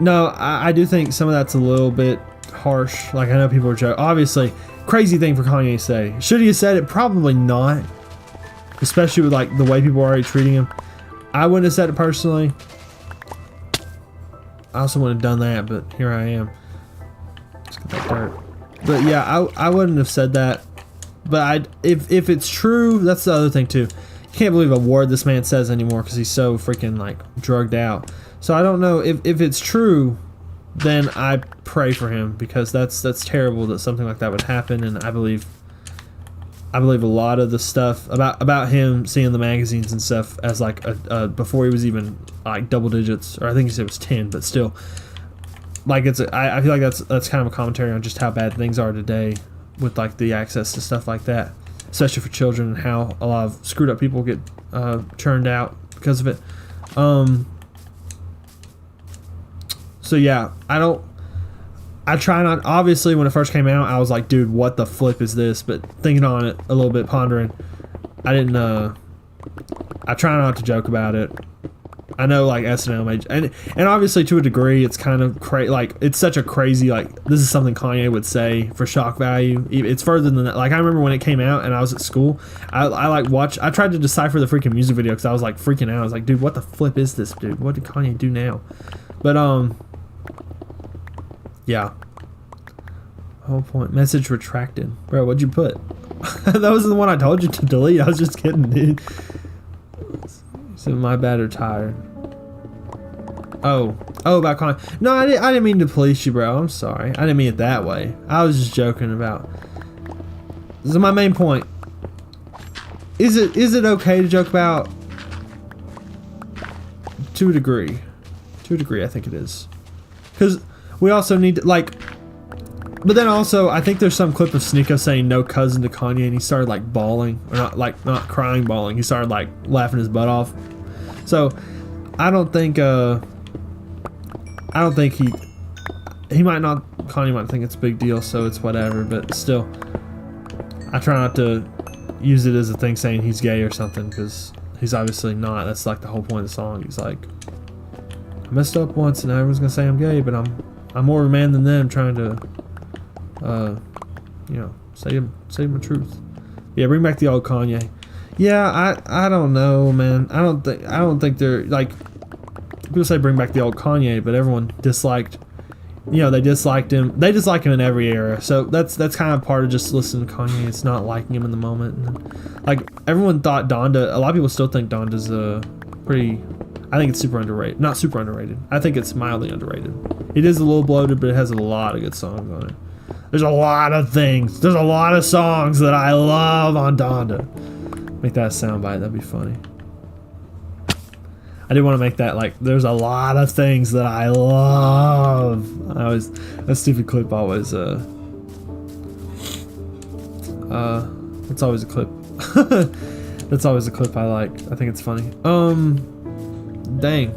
Speaker 1: no, I do think some of that's a little bit harsh. Like I know people are joking. Obviously, crazy thing for Kanye to say. Should he have said it? Probably not. Especially with like the way people are already treating him. I wouldn't have said it personally. I also wouldn't have done that, but here I am. Let's get that dirt. But yeah, I wouldn't have said that. But if it's true, that's the other thing too. You can't believe a word this man says anymore because he's so freaking like drugged out. So I don't know if it's true, then I pray for him because that's terrible that something like that would happen. And I believe a lot of the stuff about him seeing the magazines and stuff as like a before he was even like double digits, or I think he said it was 10, but still, like I feel like that's kind of a commentary on just how bad things are today. With like the access to stuff like that, especially for children, and how a lot of screwed up people get churned out because of it. So yeah, I try not. Obviously, when it first came out, I was like, dude, what the flip is this? But thinking on it a little bit, pondering, I didn't. I try not to joke about it. I know like SNL and obviously to a degree it's kind of like it's such a crazy like this is something Kanye would say for shock value. It's further than that. Like I remember when it came out and I was at school, I tried to decipher the freaking music video because I was like freaking out. I was like, dude, what the flip is this, dude? What did Kanye do now? But yeah. Whole point. Message retracted. Bro, what'd you put? That was the one I told you to delete. I was just kidding, dude. So my bad or tired. Oh, about Kanye. No, I didn't mean to police you, bro. I'm sorry. I didn't mean it that way. I was just joking about. This is my main point. Is it okay to joke about? To a degree. To a degree, I think it is. Because we also need to, like... But then also, I think there's some clip of Sneeko saying no cousin to Kanye, and he started like bawling, or not crying, bawling. He started like laughing his butt off. So, I don't think he might not. Kanye might think it's a big deal, so it's whatever. But still, I try not to use it as a thing saying he's gay or something because he's obviously not. That's like the whole point of the song. He's like, I messed up once, and everyone's gonna say I'm gay, but I'm more of a man than them, trying to. Say my truth. Yeah, bring back the old Kanye. Yeah, I don't know, man. I don't think they're like people say bring back the old Kanye, but everyone disliked. They disliked him. They dislike him in every era. So that's kind of part of just listening to Kanye. It's not liking him in the moment. And, like everyone thought Donda. A lot of people still think Donda's pretty. I think it's super underrated. Not super underrated. I think it's mildly underrated. It is a little bloated, but it has a lot of good songs on it. There's a lot of things. There's a lot of songs that I love on Donda. Make that a soundbite. That'd be funny. I did want to make that like. There's a lot of things that I love. That stupid clip always. It's always a clip. That's always a clip I like. I think it's funny. Dang.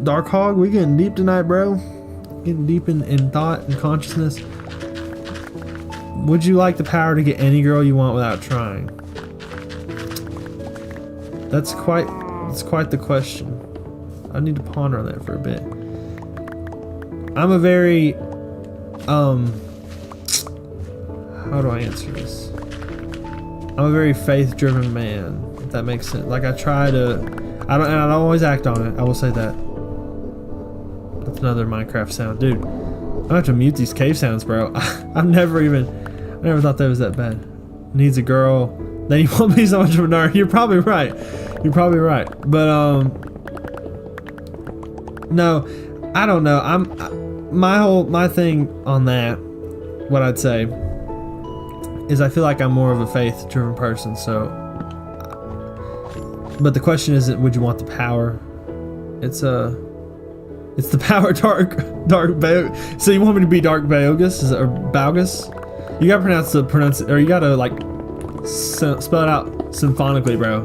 Speaker 1: Dark Hog, we getting deep tonight, bro. Getting deep in thought and consciousness. Would you like the power to get any girl you want without trying? That's quite the question. I need to ponder on that for a bit. I'm a very how do I answer this? I'm a very faith-driven man, if that makes sense. Like I don't always act on it. I will say that. That's another Minecraft sound, dude. I'm gonna have to mute these cave sounds, bro. I never thought that was that bad. Needs a girl. Then you won't be so much of a nerd. You're probably right. You're probably right. But no, I don't know. My thing on that, what I'd say is I feel like I'm more of a faith-driven person. So, but the question isn't would you want the power? It's the power dark Baogus. So you want me to be Dark Baogus or Baugus? You gotta or you gotta like spell it out symphonically, bro.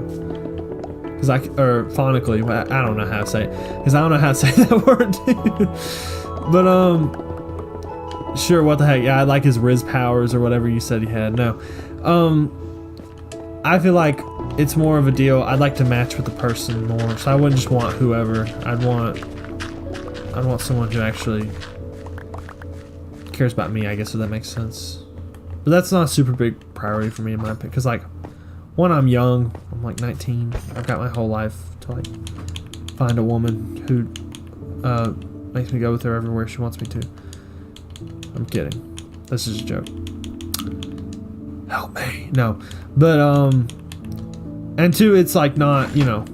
Speaker 1: Or phonically. I don't know how to say it. Cause I don't know how to say that word. But sure. What the heck? Yeah, I like his Riz powers or whatever you said he had. No. I feel like it's more of a deal. I'd like to match with the person more. So I wouldn't just want whoever. I'd want someone who actually cares about me, I guess, if that makes sense. But that's not a super big priority for me in my opinion. Because, like, one, I'm young. I'm like 19. I've got my whole life to, like, find a woman who makes me go with her everywhere she wants me to. I'm kidding. This is a joke. Help me. No. But, and two, it's, like, not, you know,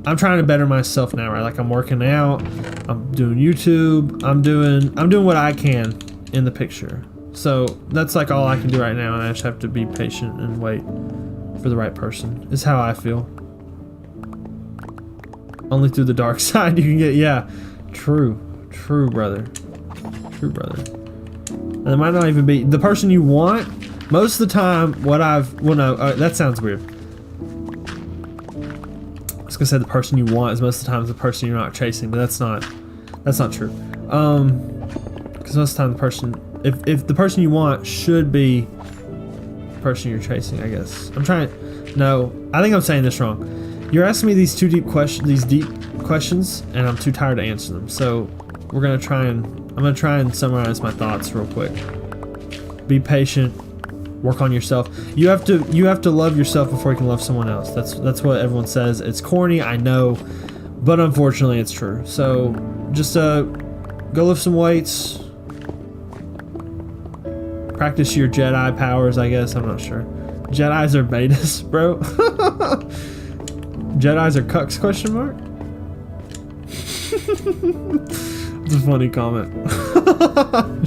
Speaker 1: I'm trying to better myself now, right? Like I'm working out, I'm doing YouTube, I'm doing what I can in the picture. So that's like all I can do right now, and I just have to be patient and wait for the right person. Is how I feel. Only through the dark side you can get, yeah. True, brother. True, brother. And it might not even be the person you want. Most of the time, that sounds weird. I was gonna say the person you want is most of the time the person you're not chasing, but that's not true. Because most of the time the person, if the person you want should be the person you're chasing, I guess. I think I'm saying this wrong. You're asking me these deep questions, and I'm too tired to answer them. So I'm gonna try and summarize my thoughts real quick. Be patient. Work on yourself. You have to love yourself before you can love someone else. That's what everyone says. It's corny, I know, but unfortunately it's true. So just go lift some weights. Practice your Jedi powers, I guess. I'm not sure. Jedis are betas, bro. Jedis are cucks, question mark? It's a funny comment.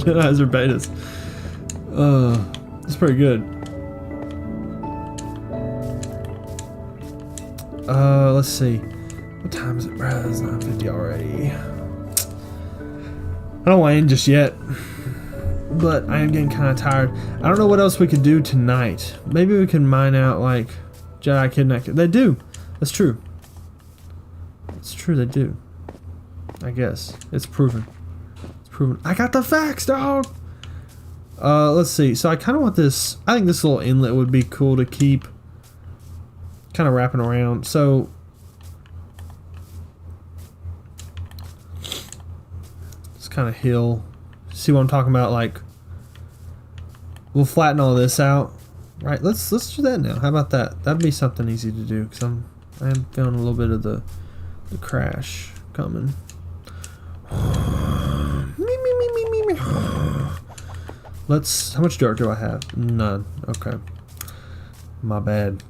Speaker 1: Jedis are betas. It's pretty good. Let's see. What time is it, bro? It's 9:50 already. I don't want to end just yet, but I am getting kind of tired. I don't know what else we could do tonight. Maybe we can mine out like Jedi kidnapping. They do. That's true. It's true. They do. I guess it's proven. It's proven. I got the facts, dog. Let's see. So I kind of want this. I think this little inlet would be cool to keep kind of wrapping around. So it's kind of hill. See what I'm talking about? Like we'll flatten all this out, right? Let's do that now. How about that? That'd be something easy to do because I am feeling a little bit of the crash coming. How much dirt do I have? None. Okay. My bad.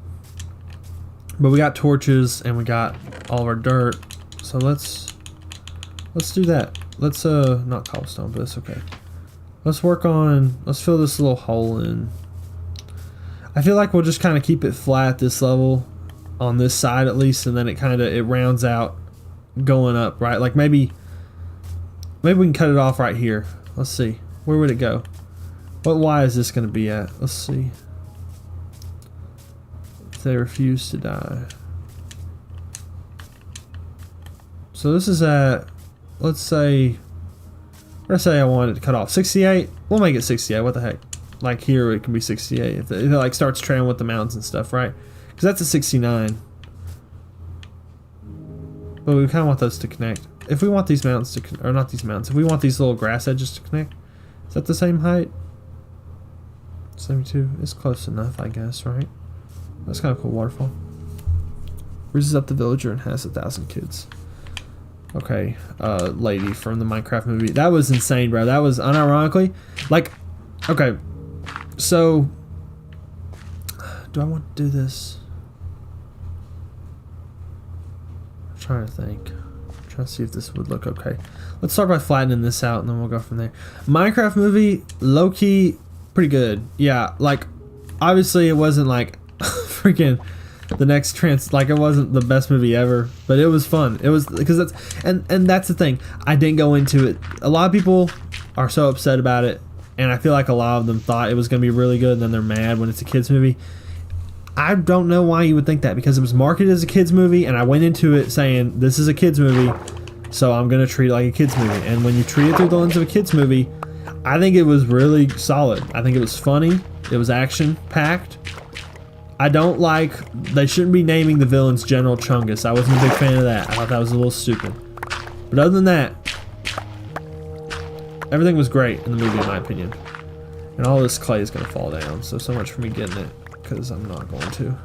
Speaker 1: But we got torches and we got all of our dirt. So let's do that. Let's not cobblestone, but it's okay. Let's fill this little hole in. I feel like we'll just kind of keep it flat this level on this side at least, and then it rounds out going up, right? Like maybe we can cut it off right here. Let's see. Where would it go? What Y is this going to be at? Let's see. if they refuse to die. So this is at, let's say I wanted to cut off 68. We'll make it 68. What the heck? Like here it can be 68 if it like starts trailing with the mountains and stuff, right? Because that's a 69. But we kind of want those to connect. If we want these mountains to, or not these mountains, if we want these little grass edges to connect, is that the same height? 72 is close enough, I guess, right? That's kind of cool. Waterfall. Raises up the villager and has 1,000 kids. Okay, lady from the Minecraft movie. That was insane, bro. That was unironically, like, okay. So, do I want to do this? I'm trying to think. I'm trying to see if this would look okay. Let's start by flattening this out, and then we'll go from there. Minecraft movie, low key, pretty good. Yeah, like, obviously it wasn't like freaking the next like it wasn't the best movie ever, but it was fun. It was because that's and that's the thing. I didn't go into it. A lot of people are so upset about it, and I feel like a lot of them thought it was going to be really good, and then they're mad when it's a kids movie. I don't know why you would think that, because it was marketed as a kids movie, and I went into it saying this is a kids movie, so I'm going to treat it like a kids movie. And when you treat it through the lens of a kids movie, I think it was really solid. I think it was funny. It was action packed. I don't like, they shouldn't be naming the villains General Chungus. I wasn't a big fan of that. I thought that was a little stupid. But other than that, everything was great in the movie, in my opinion. And all this clay is going to fall down, so much for me getting it, because I'm not going to.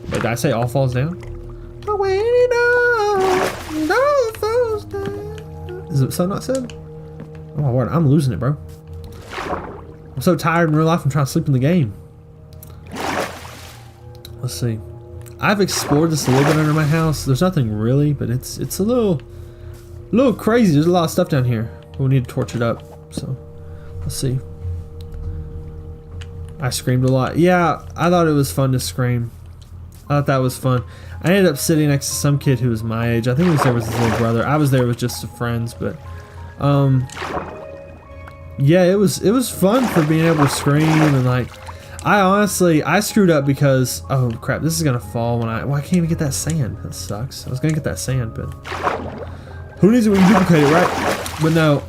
Speaker 1: Wait, did I say all falls down? Oh, when it all falls down. Is it so not said? Oh my word, I'm losing it, bro. I'm so tired in real life, I'm trying to sleep in the game. Let's see. I've explored this a little bit under my house. There's nothing really, but it's a little crazy. There's a lot of stuff down here. But we need to torch it up. So let's see. I screamed a lot. Yeah, I thought it was fun to scream. I thought that was fun. I ended up sitting next to some kid who was my age. I think he was there with his little brother. I was there with just some friends, but yeah, it was fun for being able to scream. And like, I screwed up because, oh crap, this is gonna fall when I can't even get that sand. That sucks. I was gonna get that sand, but who needs it when you duplicate it, right? But no,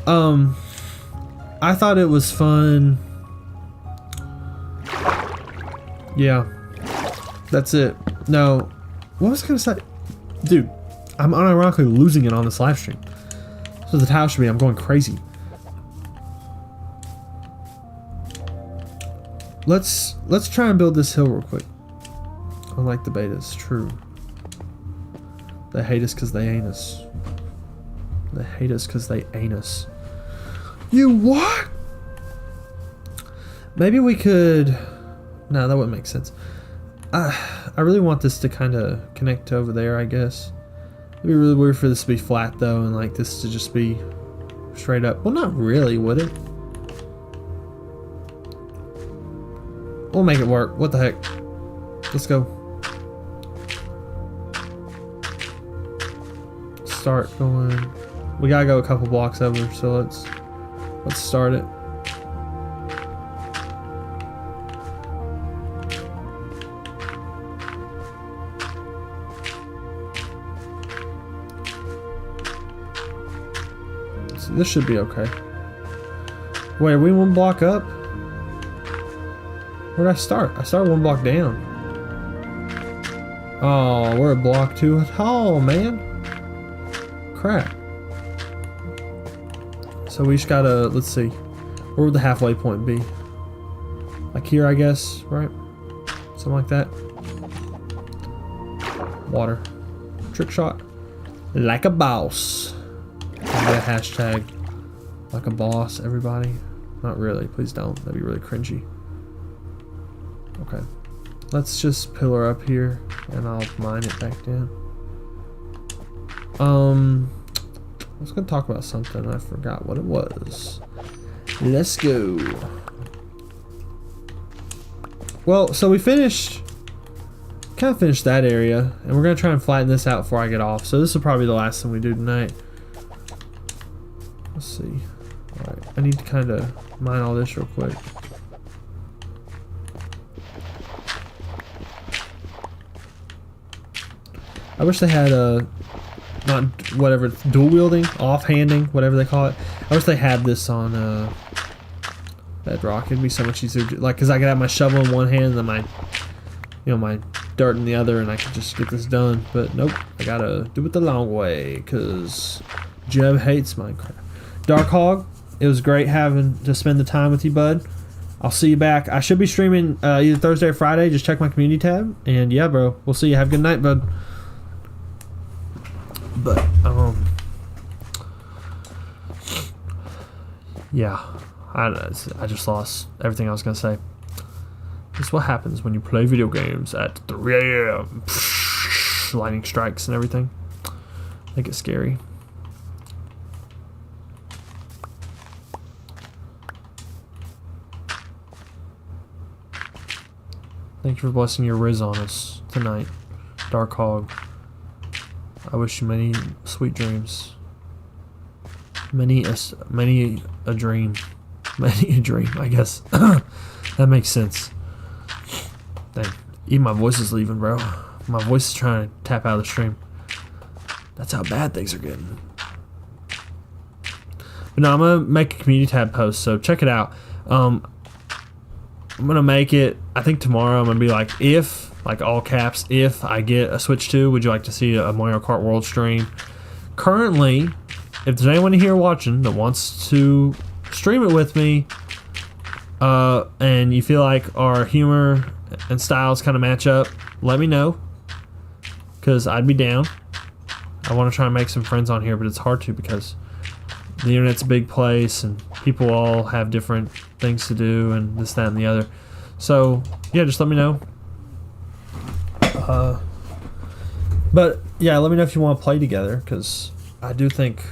Speaker 1: I thought it was fun. Yeah, that's it. No, what was I gonna say? Dude, I'm unironically losing it on this live stream. So the tile should be, I'm going crazy. Let's try and build this hill real quick. Unlike the betas, true. They hate us because they ain't us. They hate us because they ain't us. You what? Maybe we could... No, that wouldn't make sense. I really want this to kind of connect to over there, I guess. It'd be really weird for this to be flat, though, and like this to just be straight up. Well, not really, would it? We'll make it work. What the heck? Let's go. Start going. We gotta go a couple blocks over, so let's start it. So this should be okay. Wait, are we one block up? Where did I start? I started one block down. Oh, we're a block too tall, man. Crap. So we just gotta, let's see. Where would the halfway point be? Like here, I guess, right? Something like that. Water. Trick shot. Like a boss. Get a hashtag. Like a boss, everybody. Not really, please don't. That'd be really cringy. Okay, let's just pillar up here and I'll mine it back down. I was gonna talk about something, I forgot what it was. Let's go. Well, so we kind of finished that area, and we're gonna try and flatten this out before I get off. So this will probably be the last thing we do tonight. Let's see. All right, I need to kind of mine all this real quick. I wish they had not whatever, dual wielding, off-handing, whatever they call it. I wish they had this on Bedrock. It'd be so much easier, like, because I could have my shovel in one hand and then my, my dirt in the other, and I could just get this done. But nope, I gotta do it the long way, because Jeb hates Minecraft. Dark Hog, it was great having to spend the time with you, bud. I'll see you back. I should be streaming either Thursday or Friday. Just check my community tab. And yeah, bro, we'll see you. Have a good night, bud. But, yeah, I just lost everything I was going to say. This is what happens when you play video games at 3 a.m. Lightning strikes and everything. Make it scary. Thank you for blessing your Riz on us tonight, Dark Hog. I wish you many sweet dreams. Many a dream. Many a dream, I guess. That makes sense. Dang. Even my voice is leaving, bro. My voice is trying to tap out of the stream. That's how bad things are getting. But no, I'm going to make a community tab post, so check it out. I'm going to make it, I think tomorrow I'm going to be like, if, like all caps, if I get a Switch 2, would you like to see a Mario Kart World stream? Currently, if there's anyone here watching that wants to stream it with me, and you feel like our humor and styles kind of match up, let me know, because I'd be down. I want to try and make some friends on here, but it's hard to because the internet's a big place and people all have different things to do and this, that, and the other. So yeah, just let me know. But yeah, let me know if you want to play together, because I do think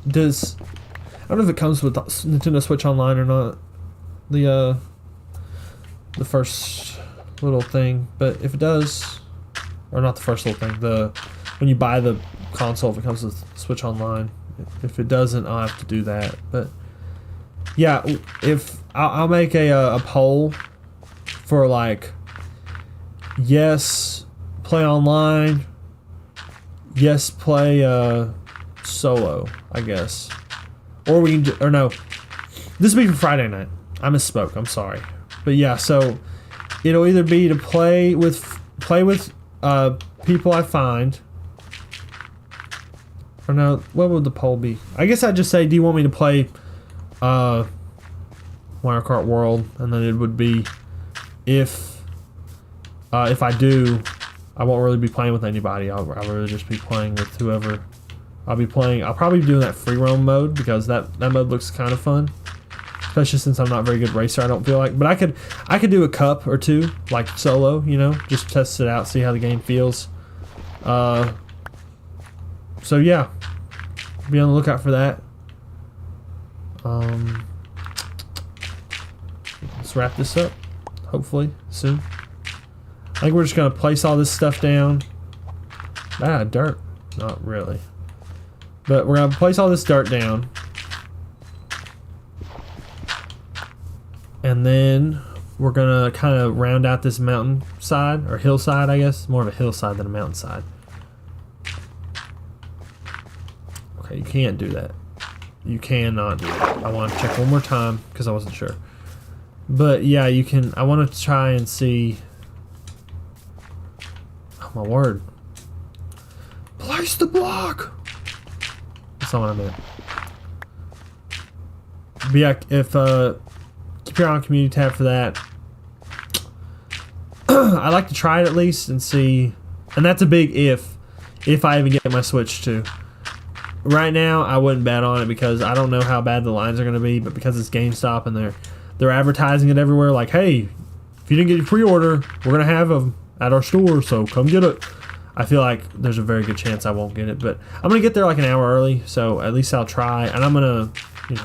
Speaker 1: I don't know if it comes with Nintendo Switch Online or not, the first little thing, but if it does, or not the first little thing, when you buy the console, if it comes with Switch Online. If it doesn't, I'll have to do that. But yeah, if I'll make a poll for like, yes, play online, yes, play solo, I guess, or we can or no, this will be for Friday night. I misspoke. I'm sorry, but yeah, so it'll either be to play with people I find. Or no, what would the poll be? I guess I'd just say, do you want me to play Mario Kart World? And then it would be, if I do, I won't really be playing with anybody. I'll really just be playing with whoever I'll be playing. I'll probably be doing that free roam mode, because that mode looks kind of fun. Especially since I'm not a very good racer, I don't feel like. But I could do a cup or two, like solo, just test it out, see how the game feels. So yeah, be on the lookout for that. Let's wrap this up, hopefully soon. I think we're just gonna place all this stuff down. Dirt, not really, but we're gonna place all this dirt down, and then we're gonna kind of round out this mountain side, or hillside, I guess. More of a hillside than a mountainside. Okay, you can't do that. You cannot do that. I want to check one more time because I wasn't sure. But yeah, you can. I want to try and see. Oh my word! Place the block. That's not what I meant. But yeah, if keep your eye on community tab for that. I like to try it at least and see, and that's a big if I even get my Switch 2. Right now, I wouldn't bet on it because I don't know how bad the lines are going to be, but because it's GameStop and they're advertising it everywhere, like, hey, if you didn't get your pre-order, we're going to have them at our store, so come get it. I feel like there's a very good chance I won't get it, but I'm going to get there like an hour early, so at least I'll try, and I'm going to,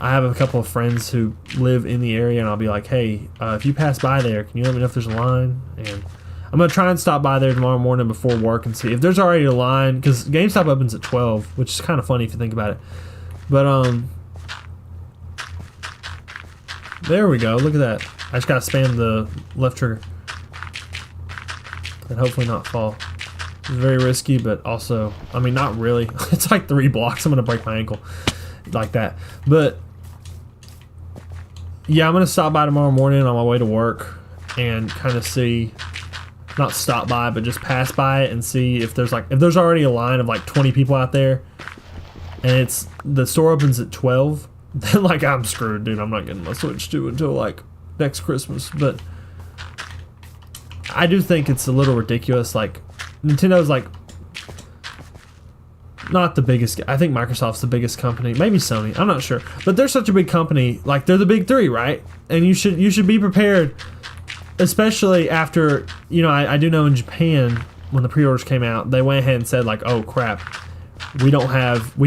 Speaker 1: I have a couple of friends who live in the area, and I'll be like, hey, if you pass by there, can you let me know if there's a line? And I'm going to try and stop by there tomorrow morning before work and see if there's already a line, because GameStop opens at 12, which is kind of funny if you think about it. But, there we go. Look at that. I just got to spam the left trigger and hopefully not fall. It's very risky, but also, I mean, not really. It's like 3 blocks. I'm gonna break my ankle like that. But yeah, I'm gonna stop by tomorrow morning on my way to work and kind of see, not stop by, but just pass by it and see if there's already a line of like 20 people out there, and the store opens at 12. Then like I'm screwed, dude. I'm not getting my Switch 2 until like next Christmas. But I do think it's a little ridiculous. Like, Nintendo's like not the biggest. I think Microsoft's the biggest company. Maybe Sony. I'm not sure. But they're such a big company. Like, they're the big 3, right? And you should be prepared, especially after, you know, I do know in Japan when the pre-orders came out, they went ahead and said like, oh crap, we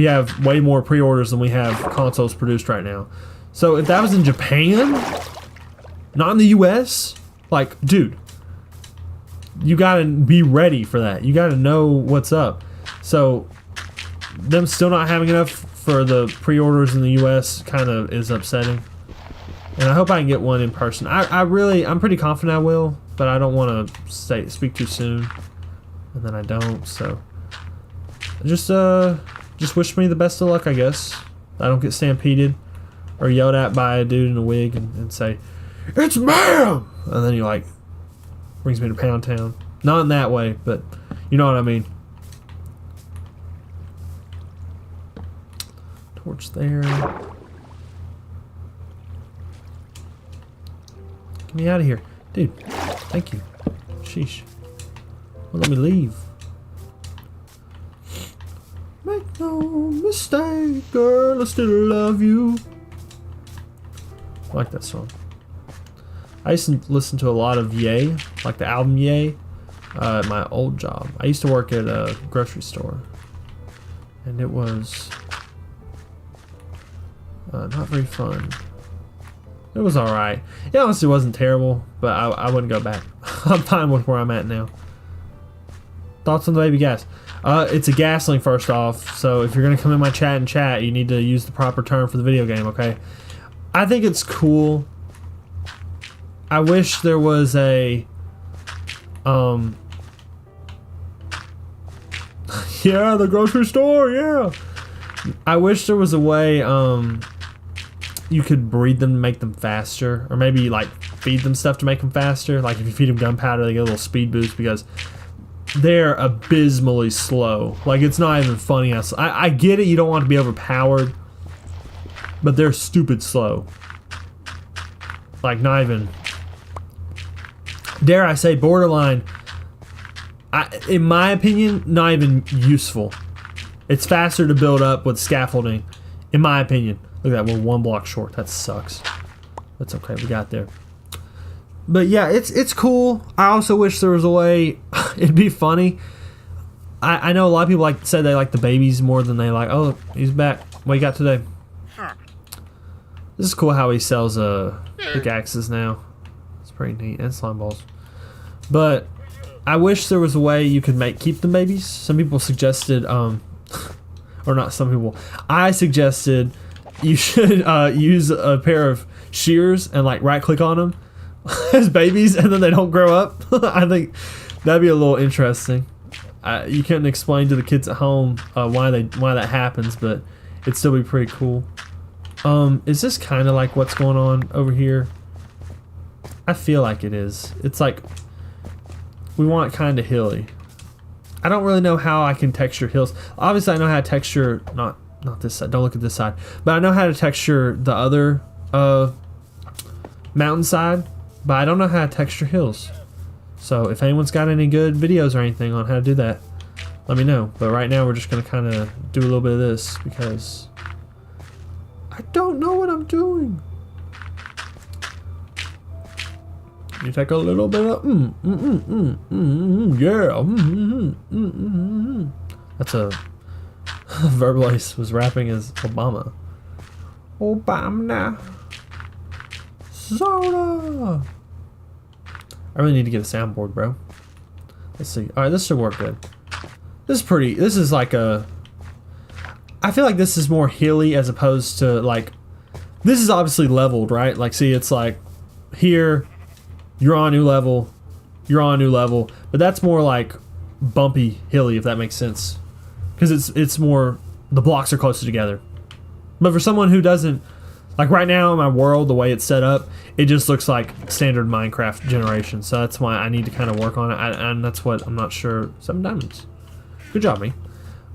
Speaker 1: have way more pre-orders than we have consoles produced right now. So if that was in Japan, not in the US, like, dude, you gotta be ready for that. You gotta know what's up. So them still not having enough for the pre-orders in the US kind of is upsetting. And I hope I can get one in person. I'm pretty confident I will, but I don't want to speak too soon, and then I don't. So just wish me the best of luck, I guess. I don't get stampeded or yelled at by a dude in a wig and say, "It's ma'am!" And then he like brings me to Pound Town. Not in that way, but you know what I mean. Torch there. Get me out of here. Dude, thank you. Sheesh. Well, let me leave. Make no mistake, girl, I still love you. I like that song. I used to listen to a lot of Ye, like the album Ye, at my old job. I used to work at a grocery store, and it was not very fun. It was alright. It honestly wasn't terrible, but I wouldn't go back. I'm fine with where I'm at now. Thoughts on the baby gas? It's a gasling, first off, so if you're going to come in my chat and chat, you need to use the proper term for the video game, okay? I think it's cool. I wish there was a... yeah, the grocery store, yeah! I wish there was a way, you could breed them to make them faster, or maybe like feed them stuff to make them faster. Like if you feed them gunpowder, they get a little speed boost, because they're abysmally slow. Like, it's not even funny. I get it, you don't want to be overpowered, but they're stupid slow. Like, not even, dare I say, borderline, in my opinion, not even useful. It's faster to build up with scaffolding, in my opinion. Look at that, we're 1 block short. That sucks. That's okay, we got there. But yeah, it's cool. I also wish there was a way, it'd be funny. I know a lot of people said they like the babies more than they like, oh, he's back. What you got today? This is cool how he sells pickaxes now. It's pretty neat, and slime balls. But I wish there was a way you could keep the babies. Some people suggested, or not some people, I suggested you should use a pair of shears and like right click on them as babies, and then they don't grow up. I think that'd be a little interesting. You couldn't explain to the kids at home why that happens, but it'd still be pretty cool. Is this kind of like what's going on over here? I feel like it is. It's like we want it kind of hilly. I don't really know how I can texture hills. Obviously, I know how to texture not this side. Don't look at this side, but I know how to texture the other mountainside. But I don't know how to texture hills. So if anyone's got any good videos or anything on how to do that, let me know. But right now we're just gonna kind of do a little bit of this because I don't know what I'm doing. You take a little bit of yeah. That's a Verbalize was rapping as Obama. Obama. Soda. I really need to get a soundboard, bro. Let's see. All right, this should work good. This is pretty. This is like a. I feel like this is more hilly as opposed to like. This is obviously leveled, right? Like, see, it's like here, you're on a new level, you're on a new level, but that's more like bumpy, hilly, if that makes sense. Because it's more, the blocks are closer together. But for someone who doesn't, like right now in my world, the way it's set up, it just looks like standard Minecraft generation. So that's why I need to kind of work on it. And that's what I'm not sure. 7 diamonds. Good job, me.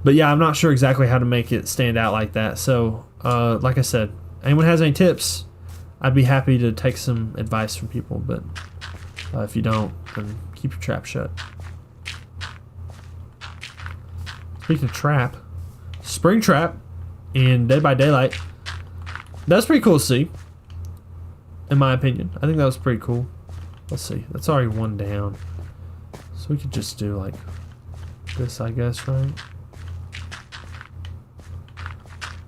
Speaker 1: But yeah, I'm not sure exactly how to make it stand out like that. So, like I said, anyone has any tips, I'd be happy to take some advice from people. But if you don't, then keep your trap shut. Speaking of trap, Spring Trap in Dead by Daylight. That's pretty cool to see, in my opinion. I think that was pretty cool. Let's see. That's already one down. So we could just do like this, I guess, right?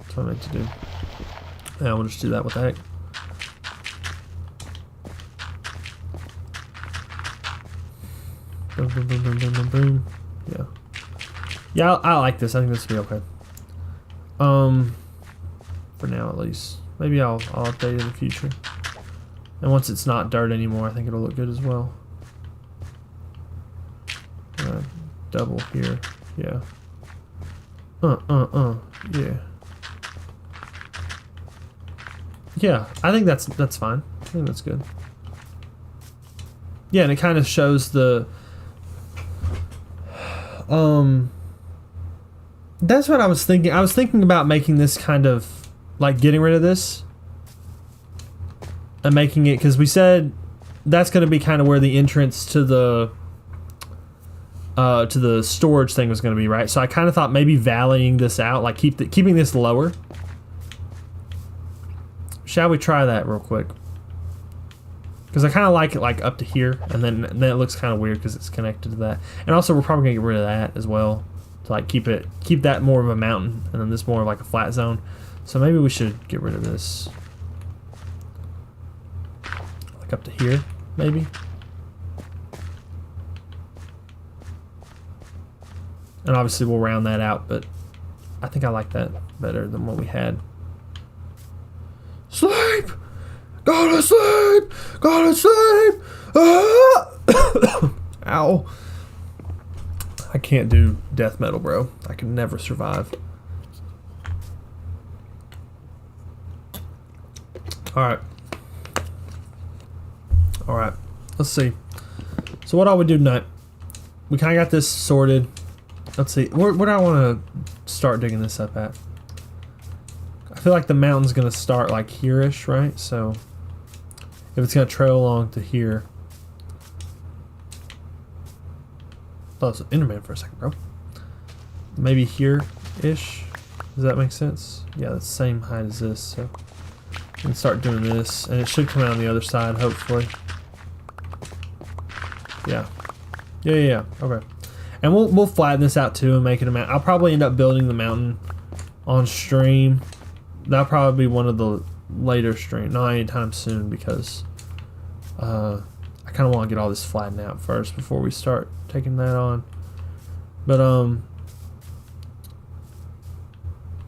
Speaker 1: That's what I meant to do. Yeah, we'll just do that with the heck. Boom, boom, boom, boom, boom, boom, boom. Yeah. Yeah, I like this. I think this will be okay. For now at least. Maybe I'll update it in the future. And once it's not dirt anymore, I think it'll look good as well. Double here. Yeah. Yeah. Yeah, I think that's fine. I think that's good. Yeah, and it kind of shows the that's what I was thinking. I was thinking about making this kind of like getting rid of this and making it, because we said that's going to be kind of where the entrance to the storage thing was going to be, right? So I kind of thought maybe valleying this out, like keeping this lower. Shall we try that real quick? Because I kind of like it like up to here, and then it looks kind of weird because it's connected to that. And also we're probably gonna get rid of that as well to like keep that more of a mountain, and then this more of like a flat zone. So maybe we should get rid of this, like up to here, maybe. And obviously we'll round that out, but I think I like that better than what we had. Sleep! Gotta sleep! Gotta sleep! Ah! Ow. I can't do death metal, bro. I can never survive. Alright. Alright. Let's see. So what I would do tonight, we kind of got this sorted. Let's see. Where do I want to start digging this up at? I feel like the mountain's going to start like here-ish, right? So if it's going to trail along to here. Thought it was Enderman for a second, bro. Maybe here-ish. Does that make sense? Yeah, that's the same height as this. So we can start doing this, and it should come out on the other side, hopefully. Yeah. Yeah. Okay. And we'll flatten this out too and make it a mountain. I'll probably end up building the mountain on stream. That'll probably be one of the later stream, not anytime soon, because I kind of want to get all this flattened out first before we start taking that on. But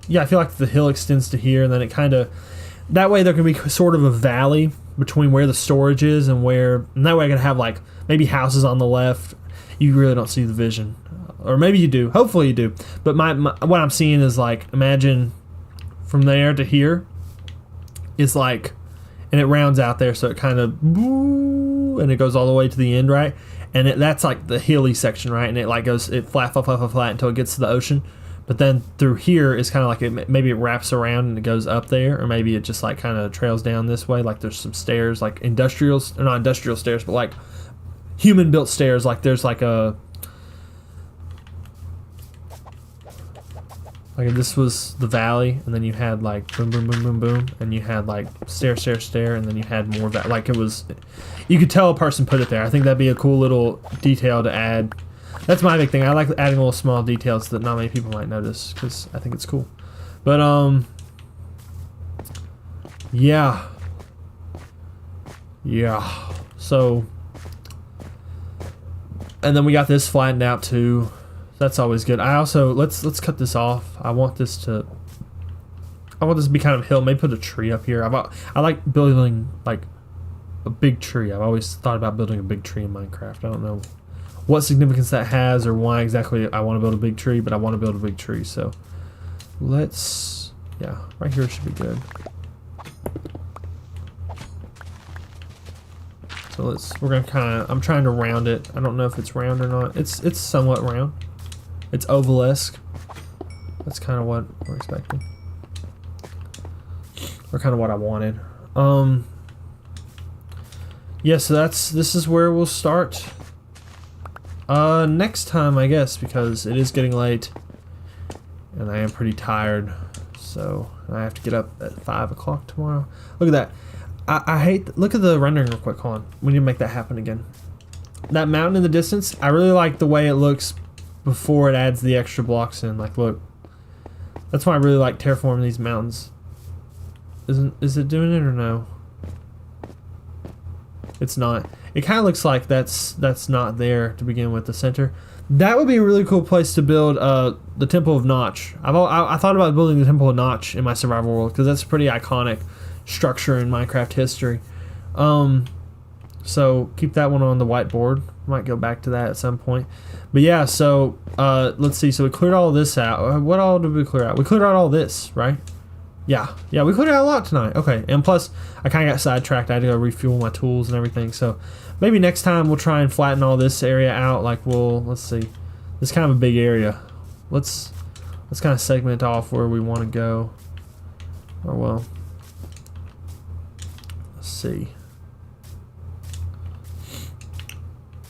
Speaker 1: yeah, I feel like the hill extends to here, and then it kind of, that way there can be sort of a valley between where the storage is and that way I can have like maybe houses on the left. You really don't see the vision, or maybe you do. Hopefully you do. But my what I'm seeing is like, imagine from there to here is like, and it rounds out there, so it kind of and it goes all the way to the end, right? And that's like the hilly section, right? And it like goes, it flat until it gets to the ocean. But then through here is kind of like maybe it wraps around and it goes up there, or maybe it just like kind of trails down this way. Like there's some stairs, like not industrial stairs, but like human built stairs. Like there's like if this was the valley, and then you had like boom, boom, boom, boom, boom, and you had like stair, and then you had more like it was, you could tell a person put it there. I think that'd be a cool little detail to add. That's my big thing. I like adding little small details that not many people might notice, because I think it's cool. But yeah. So, and then we got this flattened out too. That's always good. I also, let's cut this off. I want this to be kind of a hill. Maybe put a tree up here. I like building like a big tree. I've always thought about building a big tree in Minecraft. I don't know what significance that has or why exactly I want to build a big tree, but I want to build a big tree. So let's, yeah, right here should be good. So we're gonna kind of, I'm trying to round it. I don't know if it's round or not. It's somewhat round. It's ovalesque. That's kind of what we're expecting. Or kind of what I wanted. Yeah, so this is where we'll start next time, I guess, because it is getting late and I am pretty tired, so I have to get up at 5 o'clock tomorrow. Look at that. I hate, look at the rendering real quick. Hold on, we need to make that happen again. That mountain in the distance, I really like the way it looks before it adds the extra blocks in. Like, look, that's why I really like terraforming these mountains. Is it doing it or no? It's not. It kind of looks like that's not there to begin with, the center. That would be a really cool place to build the Temple of Notch. I thought about building the Temple of Notch in my survival world because that's a pretty iconic structure in Minecraft history. So keep that one on the whiteboard. Might go back to that at some point. But yeah, so let's see. So we cleared all of this out. What all did we clear out? We cleared out all this, right? Yeah, we cleared out a lot tonight. Okay, and plus I kind of got sidetracked. I had to go refuel my tools and everything. So maybe next time we'll try and flatten all this area out. Like let's see. This is kind of a big area. Let's kind of segment off where we want to go. Or well, let's see.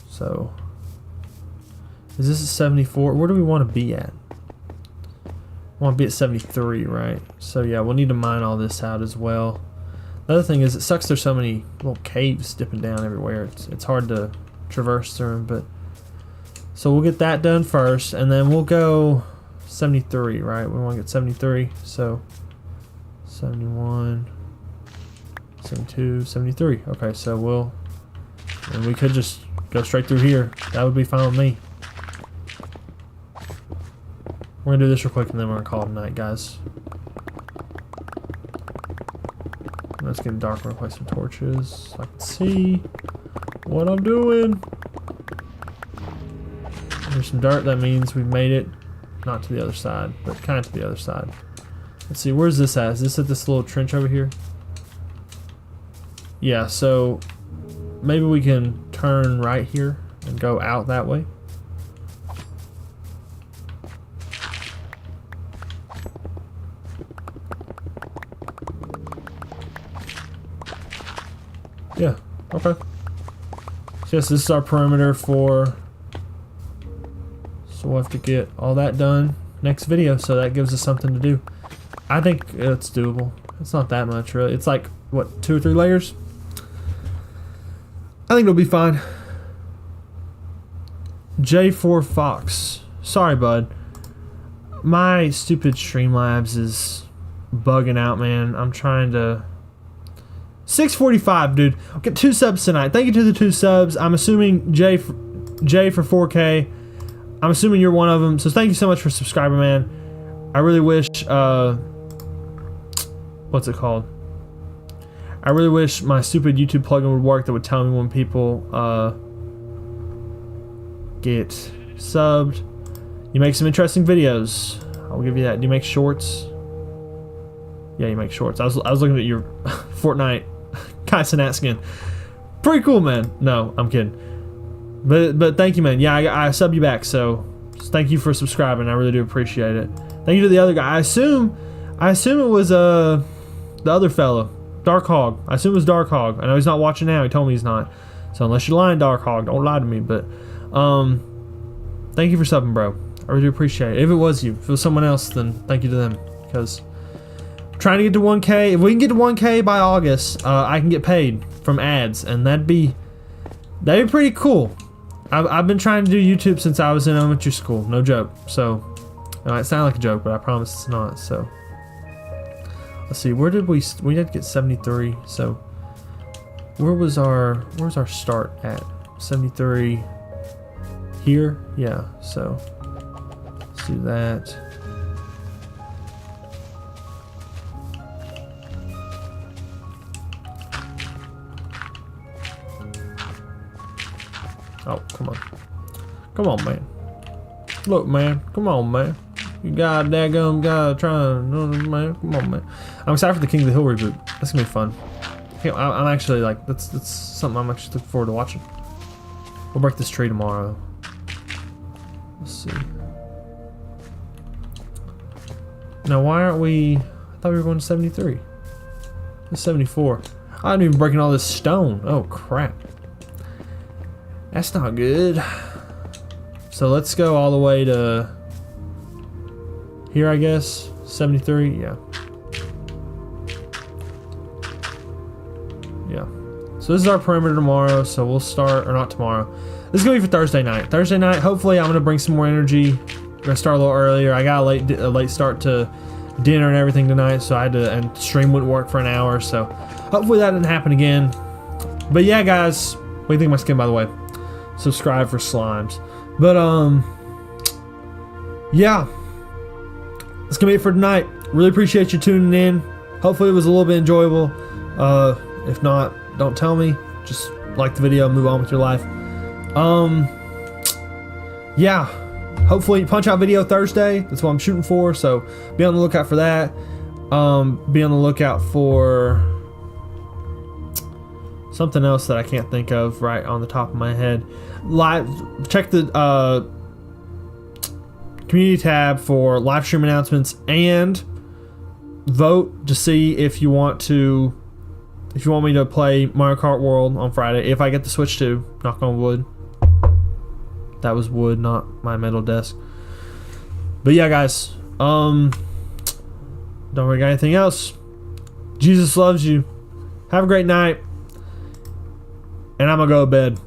Speaker 1: So is this a 74? Where do we want to be at? I want to be at 73, right? So yeah, we'll need to mine all this out as well. The other thing is, it sucks there's so many little caves dipping down everywhere. It's hard to traverse through them, but so we'll get that done first, and then we'll go 73, right? We want to get 73, so 71, 72, 73. Okay, so and we could just go straight through here. That would be fine with me. We're gonna do this real quick and then we're gonna call it a night, guys. It's getting dark. We're gonna place some torches so I can see what I'm doing. There's some dirt. That means we've made it not to the other side, but kind of to the other side. Let's see, where's this at? Is this at this little trench over here? Yeah, so maybe we can turn right here and go out that way. Yeah, okay. So yes, this is our perimeter so we'll have to get all that done next video, so that gives us something to do. I think it's doable. It's not that much, really. It's like, what, 2 or 3 layers? I think it'll be fine. J4 Fox. Sorry, bud. My stupid Streamlabs is bugging out, man. I'm trying to... 645, dude. I'll get 2 subs tonight. Thank you to the 2 subs. I'm assuming J for 4K. I'm assuming you're one of them. So thank you so much for subscribing, man. I really wish, what's it called? I really wish my stupid YouTube plugin would work that would tell me when people, get subbed. You make some interesting videos. I'll give you that. Do you make shorts? Yeah, you make shorts. I was looking at your Fortnite Kaisenat skin. Pretty cool, man. No, I'm kidding. But thank you, man. Yeah, I sub you back, so thank you for subscribing. I really do appreciate it. Thank you to the other guy. I assume it was the other fellow, Dark Hog. I assume it was Dark Hog. I know he's not watching now. He told me he's not. So unless you're lying, Dark Hog, don't lie to me. But thank you for subbing, bro. I really do appreciate it. If it was you, if it was someone else, then thank you to them, because trying to get to 1K. If we can get to 1K by August, I can get paid from ads, and that'd be pretty cool. I've been trying to do YouTube since I was in elementary school. No joke. So it might sound like a joke, but I promise it's not. So let's see. Where did we did get 73. So where's our start at? 73 here. Yeah. So let's do that. Oh, come on. Come on, man. Look, man. Come on, man. You got daggum gotta try, man. Come on, man. I'm excited for the King of the Hill reboot. That's gonna be fun. I'm actually like, that's something I'm actually looking forward to watching. We'll break this tree tomorrow. Let's see. Now, why aren't we? I thought we were going to 73. It's 74. I'm not even breaking all this stone. Oh crap. That's not good. So let's go all the way to here, I guess. 73, yeah. Yeah. So this is our perimeter tomorrow, so we'll start, or not tomorrow. This is gonna be for Thursday night. Thursday night, hopefully I'm gonna bring some more energy. I'm gonna start a little earlier. I got a late start to dinner and everything tonight, so I had to, and stream wouldn't work for an hour, so hopefully that didn't happen again. But yeah, guys, what do you think of my skin, by the way? Subscribe for slimes. But yeah, that's gonna be it for tonight. Really appreciate you tuning in. Hopefully it was a little bit enjoyable. If not, don't tell me. Just like the video, move on with your life. Yeah, hopefully Punch Out video Thursday. That's what I'm shooting for, so be on the lookout for that. Be on the lookout for something else that I can't think of right on the top of my head. Check the community tab for live stream announcements and vote to see if you want me to play Mario Kart World on Friday. If I get the Switch 2, knock on wood. That was wood, not my metal desk. But yeah, guys, don't really got anything else. Jesus loves you. Have a great night. And I'm gonna go to bed.